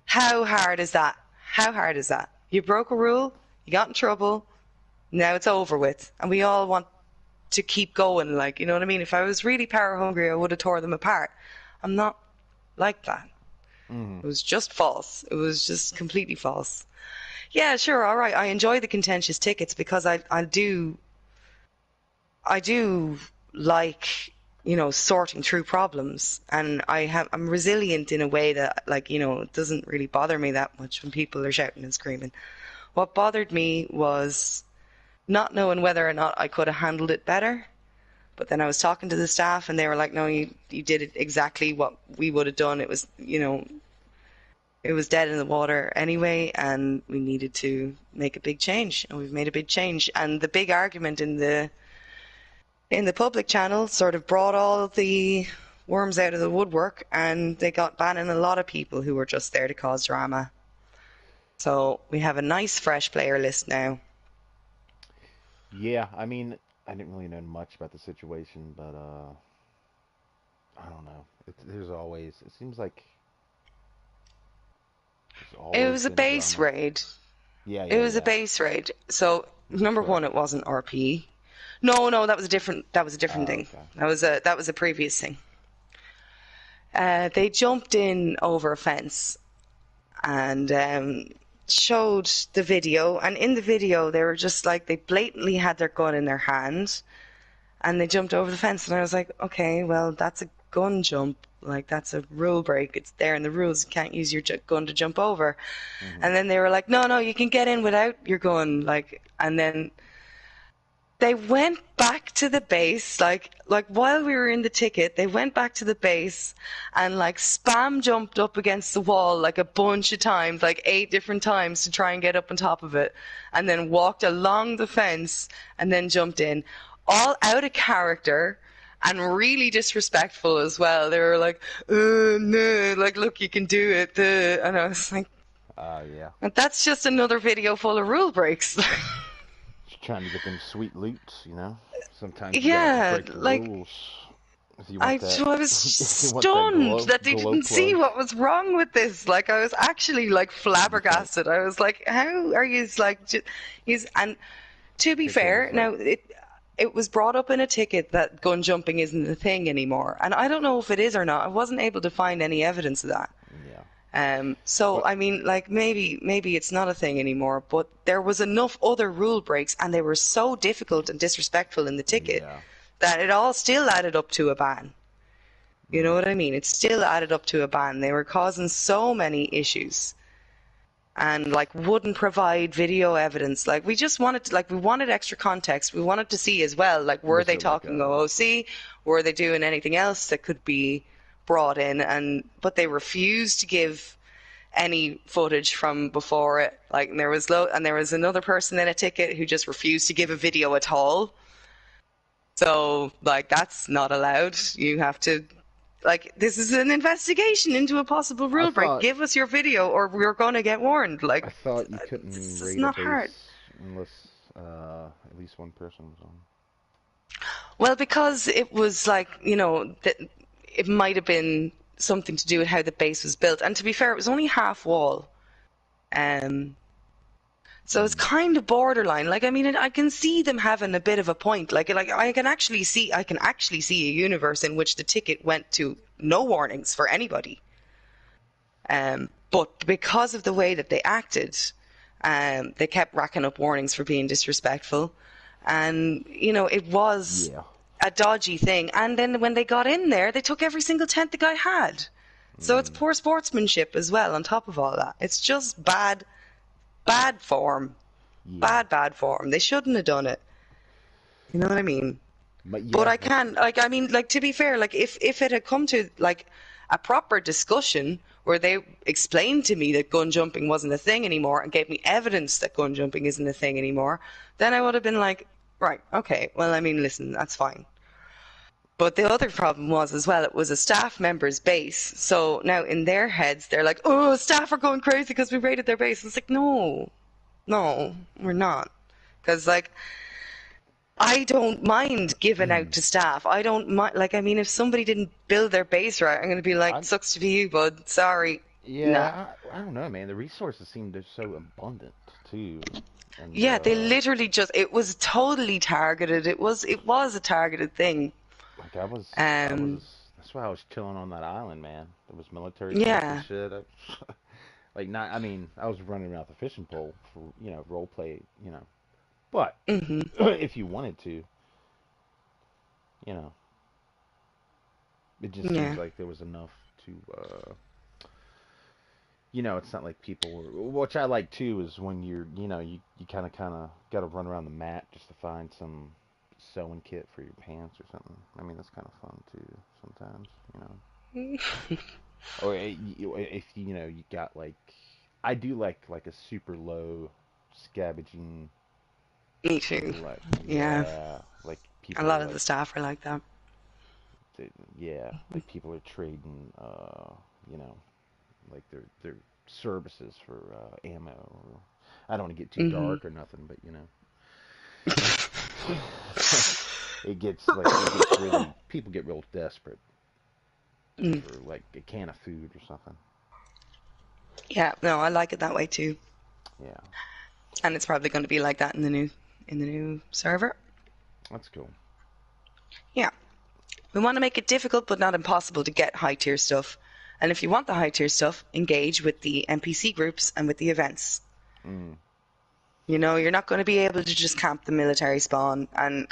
how hard is that? How hard is that? You broke a rule, you got in trouble, now it's over with, and we all want to keep going. Like, you know what I mean? If I was really power hungry, I would have tore them apart. I'm not like that. Mm-hmm. It was just false. It was just completely false. Yeah, sure, all right. I enjoy the contentious tickets because I do like, sorting through problems, and I'm resilient in a way that, like, it doesn't really bother me that much when people are shouting and screaming. What bothered me was not knowing whether or not I could have handled it better. But then I was talking to the staff and they were like, no, you did it exactly what we would have done. It was, it was dead in the water anyway, and we needed to make a big change, and we've made a big change. And the big argument in the public channel sort of brought all the worms out of the woodwork, and they got banning a lot of people who were just there to cause drama. So we have a nice fresh player list now. Yeah, I mean, I didn't really know much about the situation, but I don't know. There's always. It seems like there's It always was a been base drama. raid. Yeah, It yeah, was a yeah. base raid. So That's number what I one, it thought. wasn't RP. No, no, that was a different Oh, thing. okay. That was a previous thing. They jumped in over a fence and showed the video, and in the video they were just like, they blatantly had their gun in their hand and they jumped over the fence, and I was like, okay, well, that's a gun jump. Like, that's a rule break. It's there in the rules. You can't use your gun to jump over. Mm-hmm. And then they were like, no, no, you can get in without your gun. Like, and then they went back to the base, like while we were in the ticket, they went back to the base and like spam jumped up against the wall like a bunch of times, like 8 different times to try and get up on top of it, and then walked along the fence and then jumped in, all out of character and really disrespectful as well. They were like, no, like, look, you can do it. And I was like, Yeah. that's just another video full of rule breaks. Just trying to get them sweet loots, you know. Sometimes you gotta Yeah, break the like, rules if you want I that. was If you want that stunned that they glow didn't see plug, what was wrong with this. Like, I was actually like you can't flabbergasted. I was like, how are you like he's and to be kick in. fair, It's like, now it was brought up in a ticket that gun jumping isn't a thing anymore. And I don't know if it is or not. I wasn't able to find any evidence of that. yeah. So But I mean, like, maybe it's not a thing anymore, but there was enough other rule breaks and they were so difficult and disrespectful in the ticket yeah. that it all still added up to a ban. You know Mm. what I mean? It still added up to a ban. They were causing so many issues and like wouldn't provide video evidence. Like, we just wanted to, like, we wanted extra context. We wanted to see as well, like, were Was they it like talking a? OOC? Were they doing anything else that could be brought in? But they refused to give any footage from before it. Like, and there was another person in a ticket who just refused to give a video at all. So, like, that's not allowed. You have to, like, this is an investigation into a possible I rule break. thought Give us your video or we're going to get warned. I Like, thought you this couldn't is raid a not hard. base unless at least one person was on. Well, because it was like, it might have been something to do with how the base was built. And to be fair, it was only half wall. Um, So it's Mm. kind of borderline. Like, I mean, I can see them having a bit of a point. Like I can actually see a universe in which the ticket went to no warnings for anybody. But because of the way that they acted, they kept racking up warnings for being disrespectful, and it was Yeah. a dodgy thing. And then when they got in there, they took every single tent the guy had. So it's Mm. poor sportsmanship as well. On top of all that, it's just bad, bad form. Yeah. Bad form. They shouldn't have done it. You know what I mean? But But yeah, I can, like, I mean, like, to be fair, like, if it had come to, like, a proper discussion where they explained to me that gun jumping wasn't a thing anymore and gave me evidence that gun jumping isn't a thing anymore, then I would have been like, right, okay, well, I mean, listen, that's fine. But the other problem was as well, it was a staff member's base. So now in their heads, they're like, oh, staff are going crazy because we raided their base. It's like, no, no, we're not. Because, like, I don't mind giving out to staff. I don't mind, like, I mean, if somebody didn't build their base right, I'm going to be like, I sucks to be you, bud. Sorry. Nah. Yeah, I don't know, man. The resources seem to so abundant too, and Yeah, they literally just, it was totally targeted. It was a targeted thing. like I was. Um, That's why I was chilling on that island, man. There was military trucks and yeah. shit. Like not. I mean, I was running around with a fishing pole for role play, But Hmm. if you wanted to, you know, it just seems Yeah. like there was enough to. It's not like people were. Which I like too is when you kind of got to run around the map just to find some sewing kit for your pants or something. I mean, that's kind of fun too sometimes. Or if you got like, I do like a super low scavenging, Me too. like Yeah. yeah, like A people are lot of the like, staff are like that. yeah, like people are trading, you know, like their services for ammo. Or, I don't want to get too Hmm. dark or nothing, but it gets really, people get real desperate Mm. for like a can of food or something. Yeah, no, I like it that way too. Yeah, And it's probably going to be like that in the new server. that's cool. Yeah. We want to make it difficult but not impossible to get high tier stuff. And if you want the high tier stuff, engage with the NPC groups and with the events. Mm, You're not going to be able to just camp the military spawn. And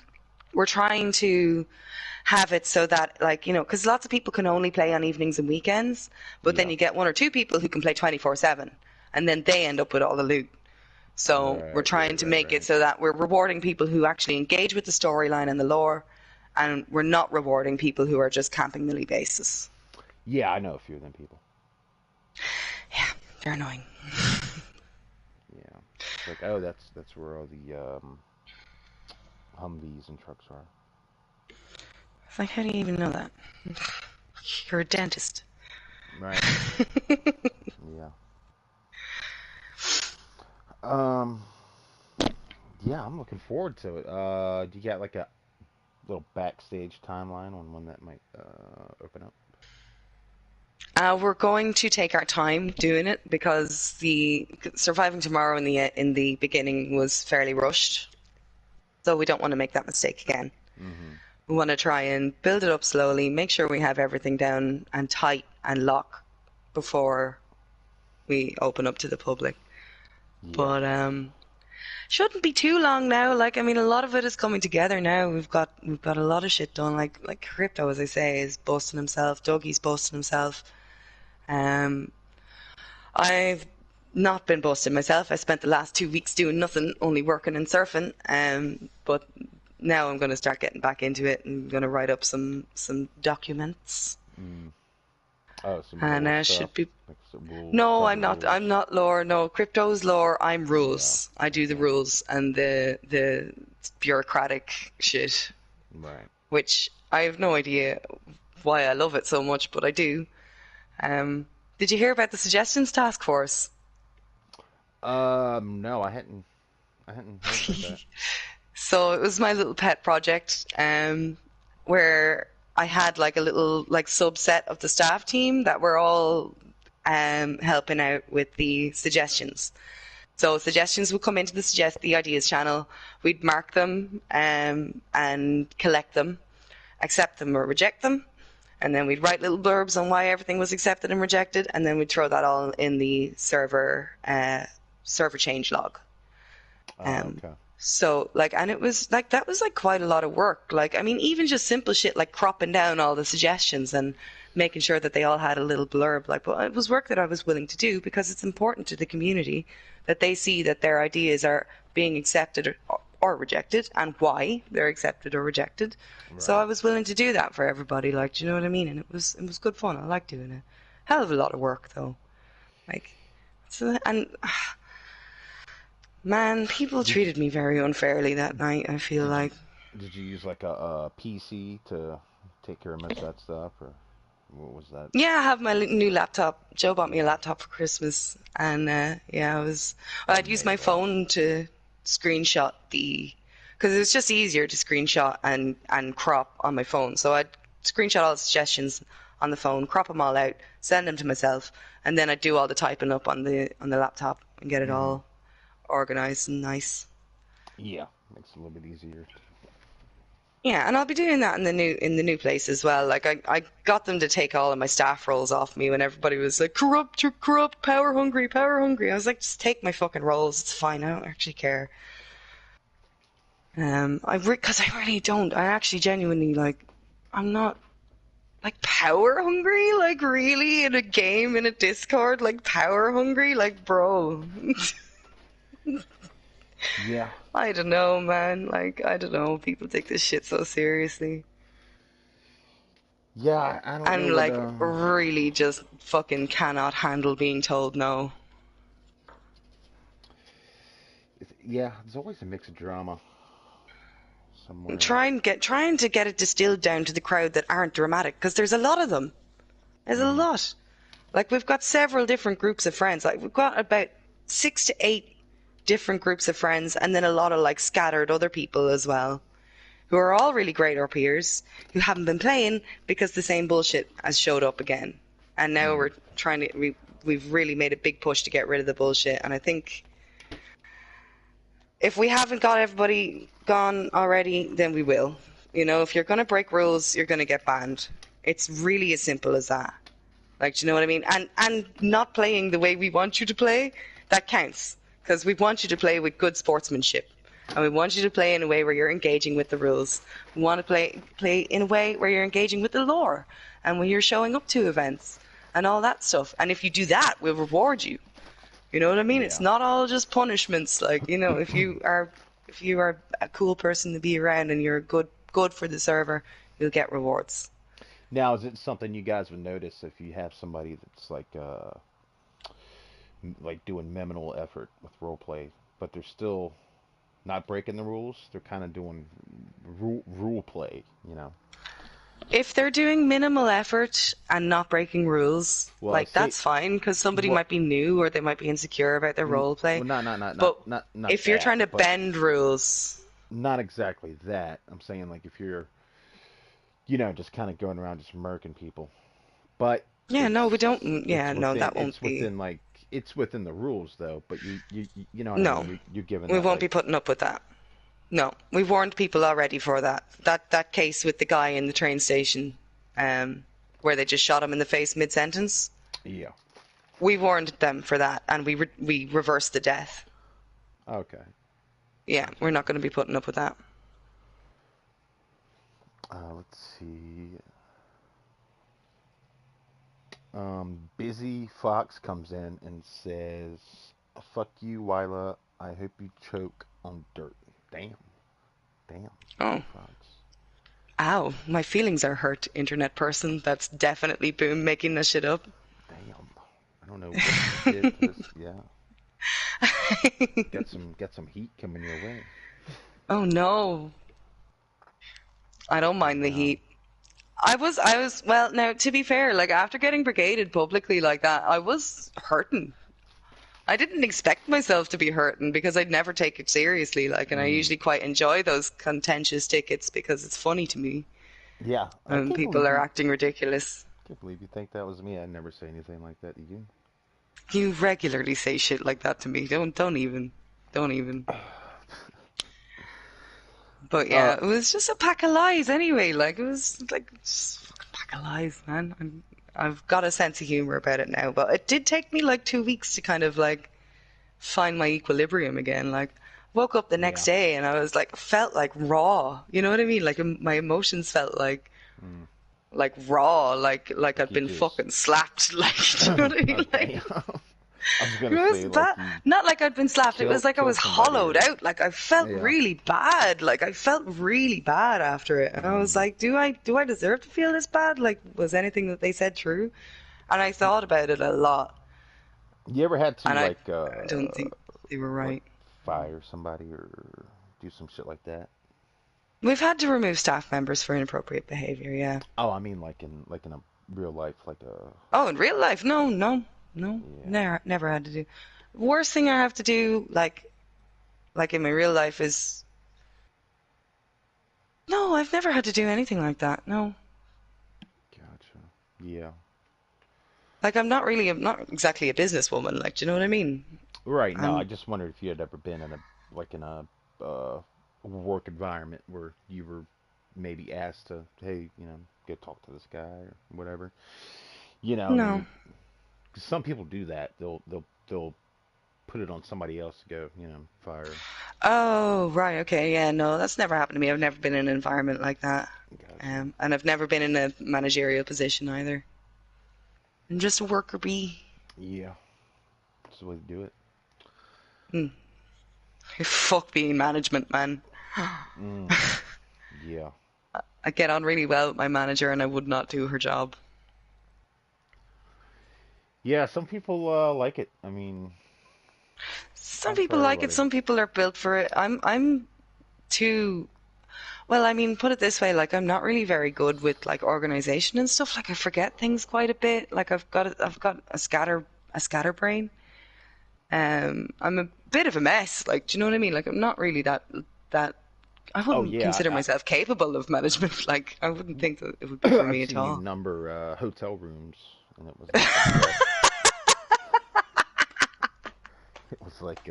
we're trying to have it so that, like, because lots of people can only play on evenings and weekends, but then yeah. you get one or two people who can play 24/7, and then they end up with all the loot. So we're Right, trying right, to right, make it right. so that we're rewarding people who actually engage with the storyline and the lore, and we're not rewarding people who are just camping milli bases. Yeah, I know a few of them people. Yeah, they're annoying. Yeah, it's like, oh, that's where all the Humvees and trucks are. It's like, how do you even know that? You're a dentist. Right. Yeah. Um. Yeah, I'm looking forward to it. Do you got like a little backstage timeline on when that might open up? We're going to take our time doing it because the surviving tomorrow in the beginning was fairly rushed, so we don't want to make that mistake again. Mm-hmm. We want to try and build it up slowly, make sure we have everything down and tight and lock before we open up to the public. Yeah. But shouldn't be too long now. Like, I mean, a lot of it is coming together now. We've got a lot of shit done. Like crypto, as I say, is busting himself. Dougie's busting himself. Um, I've not been busting myself. I spent the last 2 weeks doing nothing, only working and surfing. But now I'm going to start getting back into it and going to write up some documents. Mm. Oh, some And lore stuff, should be. like some rules, No, I'm cover not. rules. I'm not lore. No, crypto's lore. I'm Yeah. rules. I do the Okay. rules and the bureaucratic shit, Right. which I have no idea why I love it so much, but I do. Um, did you hear about the suggestions task force? No, I hadn't heard about that. So it was my little pet project, where I had like a little like subset of the staff team that were all helping out with the suggestions. So suggestions would come into the ideas channel. We'd mark them and collect them, accept them or reject them, and then we'd write little blurbs on why everything was accepted and rejected, and then we'd throw that all in the server change log. Um, Okay. so like, and it was like that was like quite a lot of work. Like, I mean, even just simple shit like cropping down all the suggestions and making sure that they all had a little blurb. Like, but it was work that I was willing to do because it's important to the community that they see that their ideas are being accepted or rejected and why they're accepted or rejected. So I Right. was willing to do that for everybody. Like, do you know what I mean? And it was good fun. I like doing it. Hell of a lot of work though. Like, so, and man, people Did you treated me very unfairly that night, I feel did you like. did you use like a PC to take care of most of that stuff, or what was that? Yeah, I have my new laptop. Joe bought me a Okay. laptop for Christmas, and yeah, well, I'd use my Amazing. phone to screenshot because it was just easier to screenshot and crop on my phone. So I'd screenshot all the suggestions on the phone, crop them all out, send them to myself, and then I do all the typing up on the laptop and get it Mm-hmm. all organized and nice. Yeah, makes it a little bit easier. Yeah, and I'll be doing that in the new place as well. Like I got them to take all of my staff roles off me when everybody was like, corrupt, you're corrupt, power hungry, power hungry. I was like, just take my fucking roles. It's fine. I don't actually care. Because I really don't. I actually genuinely like. I'm not like power hungry. Like really in a game in a Discord, like power hungry. Like bro, Yeah. I don't know, man. Like I don't know. People take this shit so seriously. Yeah, I don't know And what. like really just fucking cannot handle being told no. Yeah, there's always a mix of drama somewhere. Trying to get it distilled down to the crowd that aren't dramatic, because there's a lot of them. There's a Mm-hmm. lot. Like we've got several different groups of friends. Like we've got about 6 to 8 different groups of friends, and then a lot of like scattered other people as well, who are all really great our peers, who haven't been playing because the same bullshit has showed up again. And now Mm-hmm. we're trying to we've really made a big push to get rid of the bullshit. And I think if we haven't got everybody gone already, then we will. If you're going to break rules, you're going to get banned. It's really as simple as that. Like, do you know what I mean? And not playing the way we want you to play, that counts. Because we want you to play with good sportsmanship. And we want you to play in a way where you're engaging with the rules. We want to play in a way where you're engaging with the lore. And when you're showing up to events and all that stuff. And if you do that, we'll reward you. You know what I mean? It's Yeah. not all just punishments. Like, if you are a cool person to be around and you're good for the server, you'll get rewards. Now, is it something you guys would notice if you have somebody that's like doing minimal effort with role play, but they're still not breaking the rules? They're kind of doing rule play, you know? If they're doing minimal effort and not breaking rules, Well, like say that's fine because somebody what? might be new or they might be insecure about their role play. Well, But not if you're that, trying to but bend rules, not exactly that. I'm saying like if you're, just kind of going around just murking people, but yeah, no, we don't. Yeah, it's no, within that won't be. it's within the rules though. But you know what I mean. No, You're giving we that won't like be putting up with that. No, we've warned people already for that. That case with the guy in the train station, where they just shot him in the face mid-sentence. yeah. We warned them for that, and we reversed the death. Okay. Yeah, Gotcha. we're not going to be putting up with that. Let's see. Busy Fox comes in and says, "Fuck you, Wyla. I hope you choke on dirt." Damn, damn, Oh, Busy Fox. ow, my feelings are hurt, internet person. That's definitely Boom making this shit up. Damn. I don't know what you did to this. Yeah, get some heat coming your way. Oh no, I don't mind the No. heat. Well, now to be fair, like after getting brigaded publicly like that, I was hurting. I didn't expect myself to be hurting because I'd never take it seriously, like, and I Mm. usually quite enjoy those contentious tickets because it's funny to me Yeah, I when can't people believe are you. acting ridiculous. Can't believe you think that was me. I'd never say anything like that to you. You regularly say shit like that to me. Don't even. But Uh, yeah, it was just a pack of lies anyway. Like it was like just a fucking pack of lies, man. I've got a sense of humor about it now, but it did take me like 2 weeks to kind of like find my equilibrium again. Like woke up the next yeah. day and I was like felt like raw. You know what I mean? Like my emotions felt Mm. like raw, like Like I'd you been just. fucking slapped. Like do you know what I Oh mean? damn. Like I was it gonna was say like bad. you Not like I'd been slapped. It was like I was killed somebody hollowed or out. Like I felt yeah. really bad. Like I felt really bad after it. And I was Mm. like, do I deserve to feel this bad? Like was anything that they said true? And I thought about it a lot. You ever had to And I don't think they were like right. fire somebody or do some shit like that? We've had to remove staff members for inappropriate behavior, yeah. Oh, I mean like in a real life like a Oh, in real life, no, no, no. yeah. Never had to do. Worst thing I have to do, like in my real life is no, I've never had to do anything like that. No. Gotcha. Yeah. Like I'm not exactly a businesswoman. Like, do you know what I mean? Right. No, I I'm just wondered if you had ever been in a uh, work environment where you were maybe asked to, hey, go talk to this guy or whatever. And then no. you, 'cause some people do that. They'll put it on somebody else to go, fire. Oh, right. Okay. Yeah. No, that's never happened to me. I've never been in an environment like that. Gotcha. And I've never been in a managerial position either. I'm just a worker bee. Yeah, that's the way to do it. Hmm. Fuck being management, man. Mm, yeah. I get on really well with my manager, and I would not do her job. Yeah, some people like it. I mean, it's Some not for people like it. everybody. Some people are built for it. I'm too. Well, I mean, put it this way, like I'm not really very good with like organization and stuff. Like I forget things quite a bit. Like I've got a scatterbrain. I'm a bit of a mess. Like, do you know what I mean? Like I'm not really that. I Oh wouldn't yeah, consider myself capable of management. Like I wouldn't think that it would be for I've me at seen you all. number hotel rooms, and it was like a mess. It was like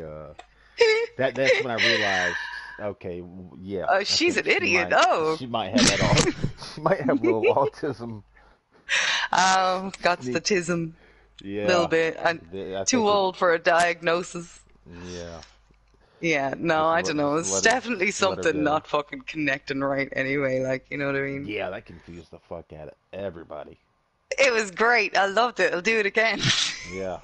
That's when I realized, okay, yeah, Oh, I she's think an idiot. Oh, she might have that all. She might have a little autism got sneak. the tism a little Yeah, bit. I'm I too think it. old for a diagnosis. Yeah, Yeah, no, I don't know. It's definitely just let her something go. not fucking connecting right anyway. Like, you know what I mean? Yeah, that confused the fuck out of everybody. It was great. I loved it. I'll do it again. Yeah,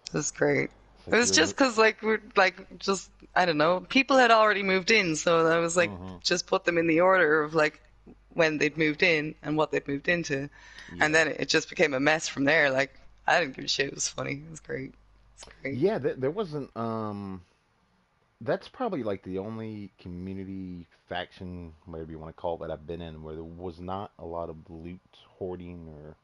It was great. it's It like was you're. just because, like, we're like, just, I don't know. People had already moved in, so I was like, Hmm. just put them in the order of like when they'd moved in and what they'd moved into. And Yeah, then it just became a mess from there. Like, I didn't give a shit. It was funny. It was great. It's great. yeah. There wasn't. That's probably like the only community faction, whatever you want to call it, that I've been in where there was not a lot of loot hoarding or.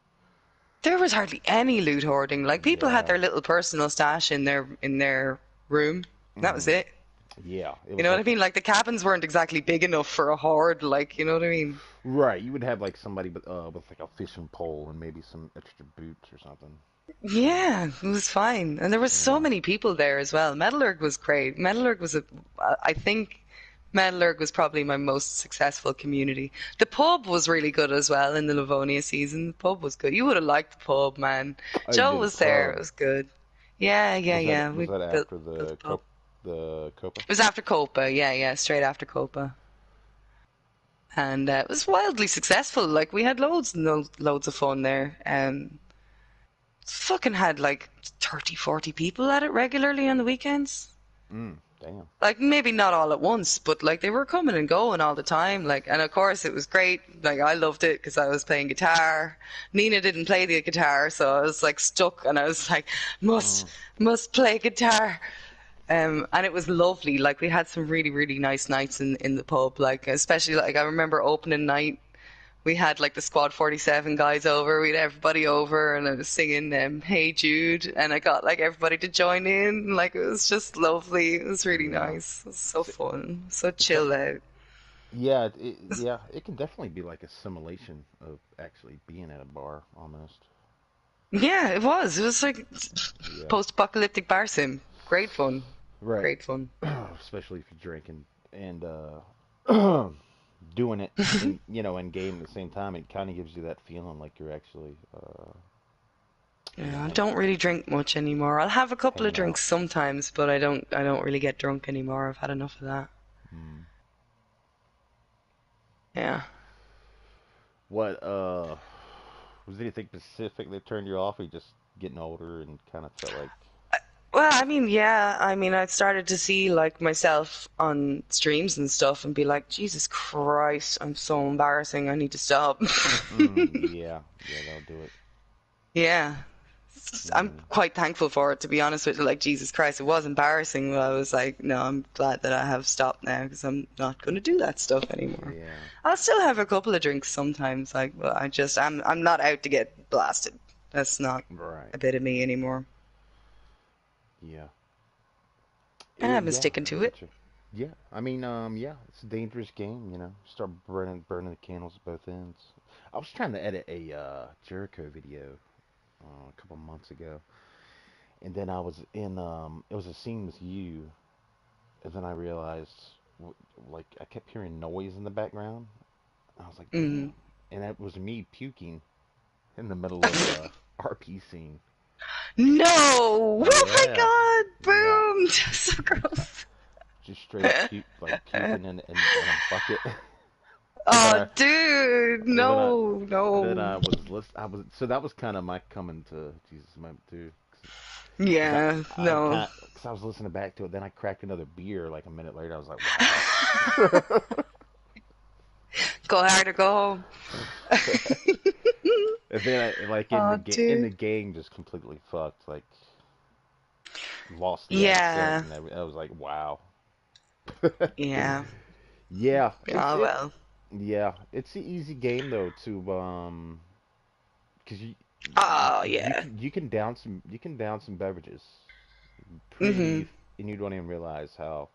There was hardly any loot hoarding. Like people had Yeah. their little personal stash in their room. That was Hmm. it. Yeah, it You was know what I like mean? Like the cabins weren't exactly big enough for a horde. Like you know what I mean? right. You would have like somebody with like a fishing pole and maybe some extra boots or something. Yeah, it was fine. And there was so Yeah. many people there as well. Metallurg was great. I think Metallurg was probably my most successful community. The pub was really good as well in the Livonia season. The pub was good. You would have liked the pub, man. Oh, you Joe did a was there. It pub. was good. Yeah, yeah, yeah. Was We that built after built the pub. the Copa? It was after Copa. Yeah, yeah, straight after Copa. And it was wildly successful. Like we had loads and loads of fun there. Fucking had like 30, 40 people at it regularly on the weekends. Damn. Like maybe not all at once, but like they were coming and going all the time. Like, and of course it was great. Like I loved it because I was playing guitar. Nina didn't play the guitar, so I was like stuck, and I was like, must Mm. must play guitar. And it was lovely. Like we had some really, really nice nights in the pub. Like especially like I remember opening night we had like the Squad 47 guys over. We had everybody over, and I was singing "Hey Jude," and I got like everybody to join in. Like it was just lovely. It was really Yeah. nice. It was so So, fun, so so chill out. yeah, yeah, it can definitely be like a simulation of actually being at a bar almost. Yeah, it was. It was like Yeah. post-apocalyptic bar sim. Great fun. Right. Great fun. Especially if you're drinking and doing it in game at the same time. It kind of gives you that feeling like you're actually Yeah, I hang, don't really drink much anymore. I'll have a couple of hanging out. drinks sometimes, but I don't really get drunk anymore. I've had enough of that. Mm. Yeah. What was there anything specific that turned you off? Or you just getting older and kind of felt like Well, I mean, yeah. I mean, I started to see like myself on streams and stuff and be like, Jesus Christ, I'm so embarrassing. I need to stop. yeah, yeah, that'll do it. Yeah. I'm Mm, quite thankful for it, to be honest with you. Like, Jesus Christ, it was embarrassing, but I was like, no, I'm glad that I have stopped now because I'm not going to do that stuff anymore. yeah, I'll still have a couple of drinks sometimes, like, but I'm not out to get blasted. That's not right. a bit of me anymore. Yeah, And I've been yeah, sticking I to it. get you. Yeah, I mean, yeah, it's a dangerous game, you know. Start burning the candles at both ends. I was trying to edit a Jericho video a couple months ago, and then I was in it was a scene with you, and then I realized, like, I kept hearing noise in the background. I was like, Mm. damn, and that was me puking in the middle of a RP scene. No! Oh my Yeah, god! yeah, Boom! So gross. just straight puke, like puking in a bucket. And then Oh, dude! and then I No, then no. I was I was so that was kind of my coming to Jesus moment too, because Yeah, I no. kind because I was listening back to it. Then I cracked another beer like a minute later. I was like, wow. Go hard or go home. And then I like Oh, in the dude. game just completely fucked. Like lost the accent Yeah, and I was like, wow. yeah. Yeah, Oh, well. yeah, it's an easy game though to because Oh, yeah. you can down some beverages Mm-hmm. pretty and you don't even realize how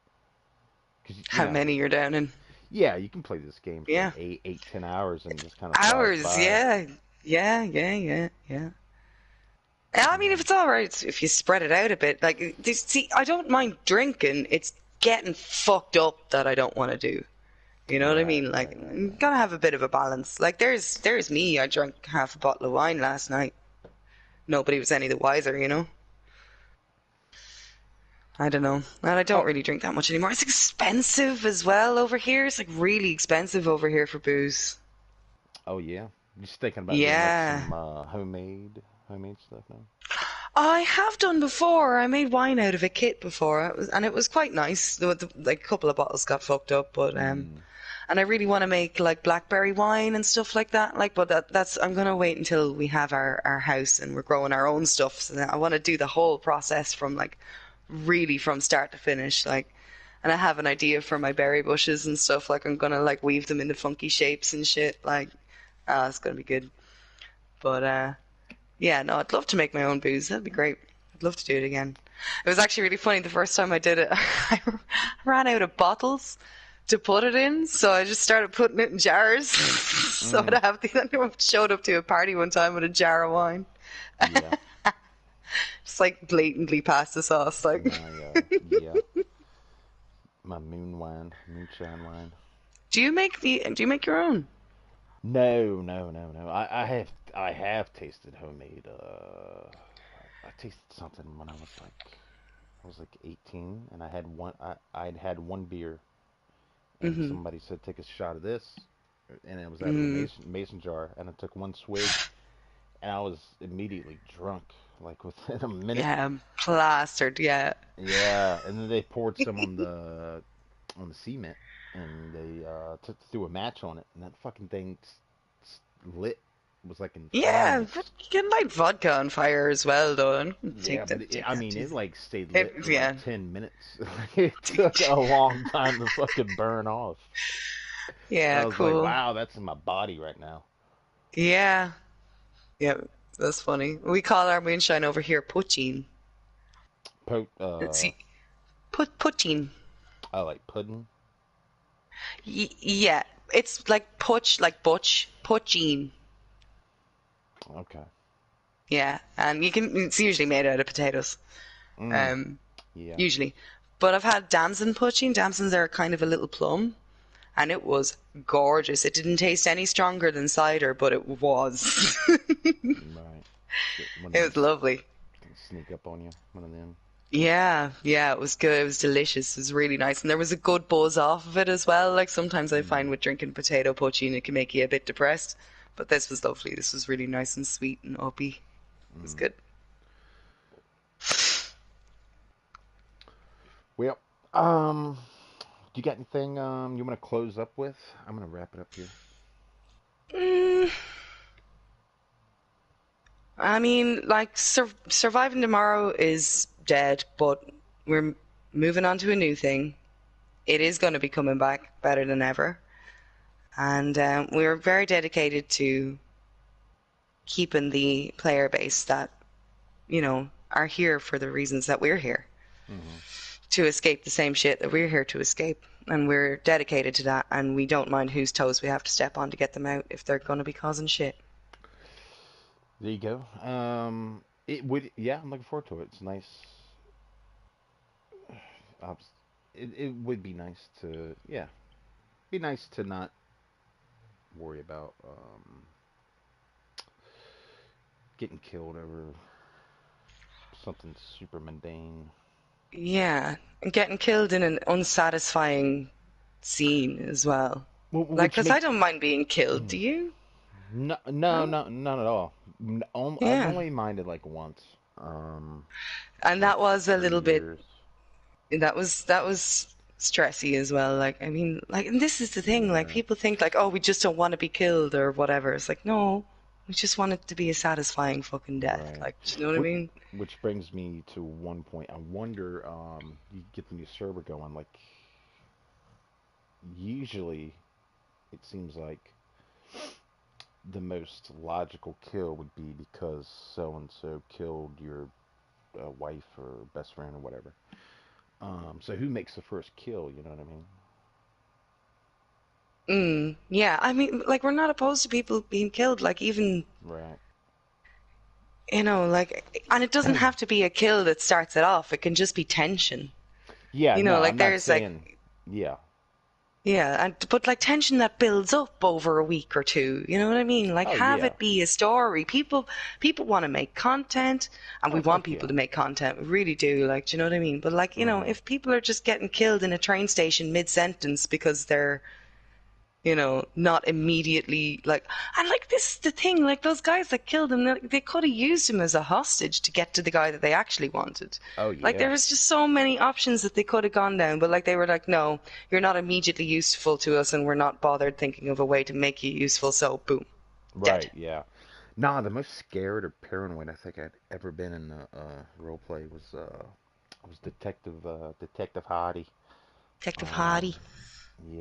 because you How know many you're down in? yeah you can play this game for like Yeah. 8 10 hours and it just kind of flies Hours, by. yeah. Yeah, yeah, yeah, yeah. And I mean, if Mm, it's all right, if you spread it out a bit, like, see, I don't mind drinking. It's getting fucked up that I don't want to do. You know what I right, mean? Like, right, right, you right. gotta have a bit of a balance. Like, there's me. I drank half a bottle of wine last night. Nobody was any the wiser, you know? I don't know. And I don't Oh, really drink that much anymore. It's expensive as well over here. It's like really expensive over here for booze. oh yeah, just thinking about doing like Yeah. some homemade stuff now. I have done before. I made wine out of a kit before, and it was quite nice. Like a couple of bottles got fucked up, but Mm, and I really want to make like blackberry wine and stuff like that. Like, but that's I'm gonna wait until we have our house and we're growing our own stuff. So that I want to do the whole process from like really from start to finish. Like, and I have an idea for my berry bushes and stuff. Like, I'm gonna like weave them into funky shapes and shit. Like, it's gonna be good. But yeah, no, I'd love to make my own booze. That'd be great. I'd love to do it again. It was actually really funny the first time I did it. I ran out of bottles to put it in, so I just started putting it in jars. So I'd mm, have I showed up to a party one time with a jar of wine, yeah, just like blatantly pasta sauce. Like, yeah, my moonshine wine. do you make your own? No, no, no, no. I have tasted homemade. I tasted something when I was like 18, and I'd had one beer, and Mm-hmm. somebody said take a shot of this, and it was out of a Mm. mason jar, and I took one swig, and I was immediately drunk, like within a minute. Yeah, plastered. Yeah. Yeah, and then they poured some on the cement, and they threw a match on it, and that fucking thing lit. It was like in Yeah, but flames. you can light vodka on fire as well, though. And Yeah, but take I that mean, too. it like stayed lit It, for like yeah. 10 minutes. It took a long time to fucking burn off. I Yeah, was like, cool. wow, that's in my body right now. Yeah. Yeah, that's funny. We call our moonshine over here poaching. Po It's poaching. I like pudding. Yeah, it's like poach, like butch, poaching. Okay. Yeah, and you can. It's usually made out of potatoes. Mm, Um, yeah. usually. But I've had damson poaching. Damsons are kind of a little plum, and it was gorgeous. It didn't taste any stronger than cider, but it was. Right. Shit, one of It them was lovely. can sneak up on you. One of them. Yeah, yeah, it was good. It was delicious. It was really nice. And there was a good buzz off of it as well. Like sometimes I find Mm, with drinking potato poaching, it can make you a bit depressed. But this was lovely. This was really nice and sweet and uppy. It was mm. good. Well, do you got anything you want to close up with? I'm gonna wrap it up here. Mm, I mean, like, surviving tomorrow is dead, but we're moving on to a new thing. It is going to be coming back better than ever. And we're very dedicated to keeping the player base that, are here for the reasons that we're here. Hmm. to escape the same shit that we're here to escape. And we're dedicated to that, and we don't mind whose toes we have to step on to get them out if they're going to be causing shit. There you go. It would, yeah, I'm looking forward to it. It's nice. Uh, it would be nice to, yeah, be nice to not worry about getting killed over something super mundane. Yeah, and getting killed in an unsatisfying scene as well. Like, Which 'cause I makes don't mind being killed, do you? no, no, No? no, not at all. I've Yeah. only minded like once, um, And like that was a 3 little bit, years. that was stressy as well. Like, I mean, like, and this is the thing, like, Yeah, people think like, oh, we just don't want to be killed or whatever. It's like, no, we just want it to be a satisfying fucking death. right. Like, do you know what I Which, mean? which brings me to one point. I wonder, you get the new server going. Like, usually, it seems like the most logical kill would be because so and so killed your wife or best friend or whatever. So who makes the first kill? You know what I mean? Yeah, I mean, like, we're not opposed to people being killed. Like, even, Right. like, and it doesn't have to be a kill that starts it off. It can just be tension. Yeah. No, Like, I'm not there's like, saying. Yeah. yeah, and but like tension that builds up over a week or two. You know what I mean? Like, Oh have yeah. it be a story. People want to make content, and we Oh want fuck people yeah. to make content. We really do. Like, do you know what I mean? But like, Hmm. if people are just getting killed in a train station mid-sentence because they're not immediately like, and like this is the thing, like those guys that killed him, they could have used him as a hostage to get to the guy that they actually wanted. Oh Like there yeah. was just so many options that they could have gone down, but like they were like, no, you're not immediately useful to us, and we're not bothered thinking of a way to make you useful. So boom, dead. Right. Yeah. Nah, the most scared or paranoid I think I'd ever been in a role play was Detective Hardy. Detective Um, Hardy.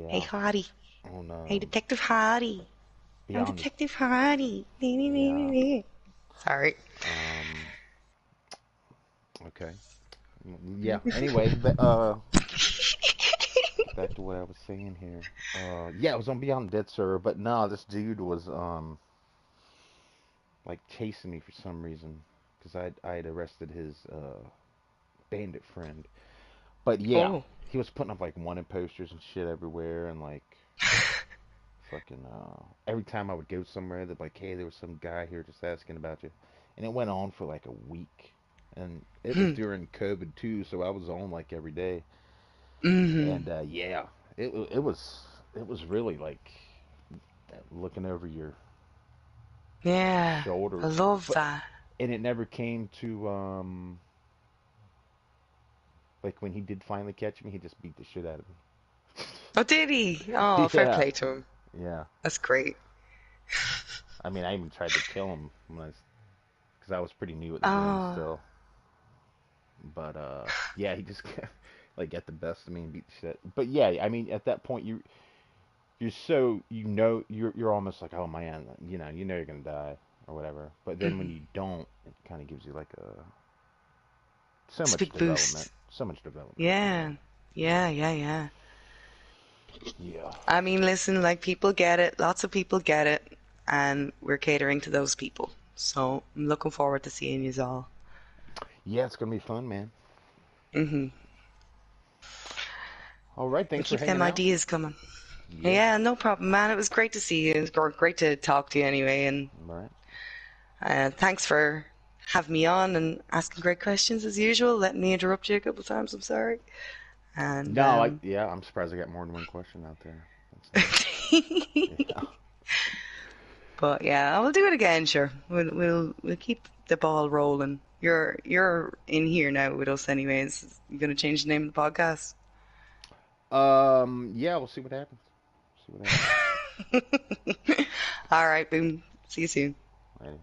Hey yeah. Hardy. On Hey Detective Hardy. I'm Beyond the Detective Hardy. yeah. Sorry. Um. Okay. Yeah. Anyway, back to what I was saying here. Yeah, it was on Beyond the Dead server, but no, this dude was like chasing me for some reason because I had arrested his bandit friend. But yeah, Oh. he was putting up like wanted posters and shit everywhere, and like fucking every time I would go somewhere, they'd be like, hey, there was some guy here just asking about you, and it went on for like a week, and it was during COVID too, so I was on like every day, Mm-hmm. and yeah, it was really like looking over your Yeah, I shoulder, love but that. and it never came to like when he did finally catch me, he just beat the shit out of Oh, did he? Oh, me. fair Yeah, play to him. yeah. That's great. I mean, I even tried to kill him when because I was pretty new at the game Oh, still. But yeah, he just like got the best of me and beat the shit. But yeah, I mean, at that point, you're so you're almost like, oh man, you know you're gonna die or whatever. But then when mhm. you don't, it kind of gives you like so It's a much big development, boost. so much development. Yeah, yeah, yeah, yeah. Yeah, I mean, listen, like people get it. Lots of people get it, and we're catering to those people. So I'm looking forward to seeing you all. yeah, it's gonna be fun, man. Hmm. All right, And thanks for keep them hanging out. ideas coming. Yeah, Yeah, no problem, man. It was great to see you. It was great to talk to you anyway. And all right. thanks for having me on and asking great questions as usual. Letting me interrupt you a couple of times. I'm sorry. And No, yeah, I'm surprised I got more than one question out there. That's nice. Yeah. but yeah, we'll do it again. Sure, we'll keep the ball rolling. You're in here now with us, anyways. You're gonna change the name of the podcast. Yeah, we'll see what happens. See what happens. All right, boom. See you soon. Later.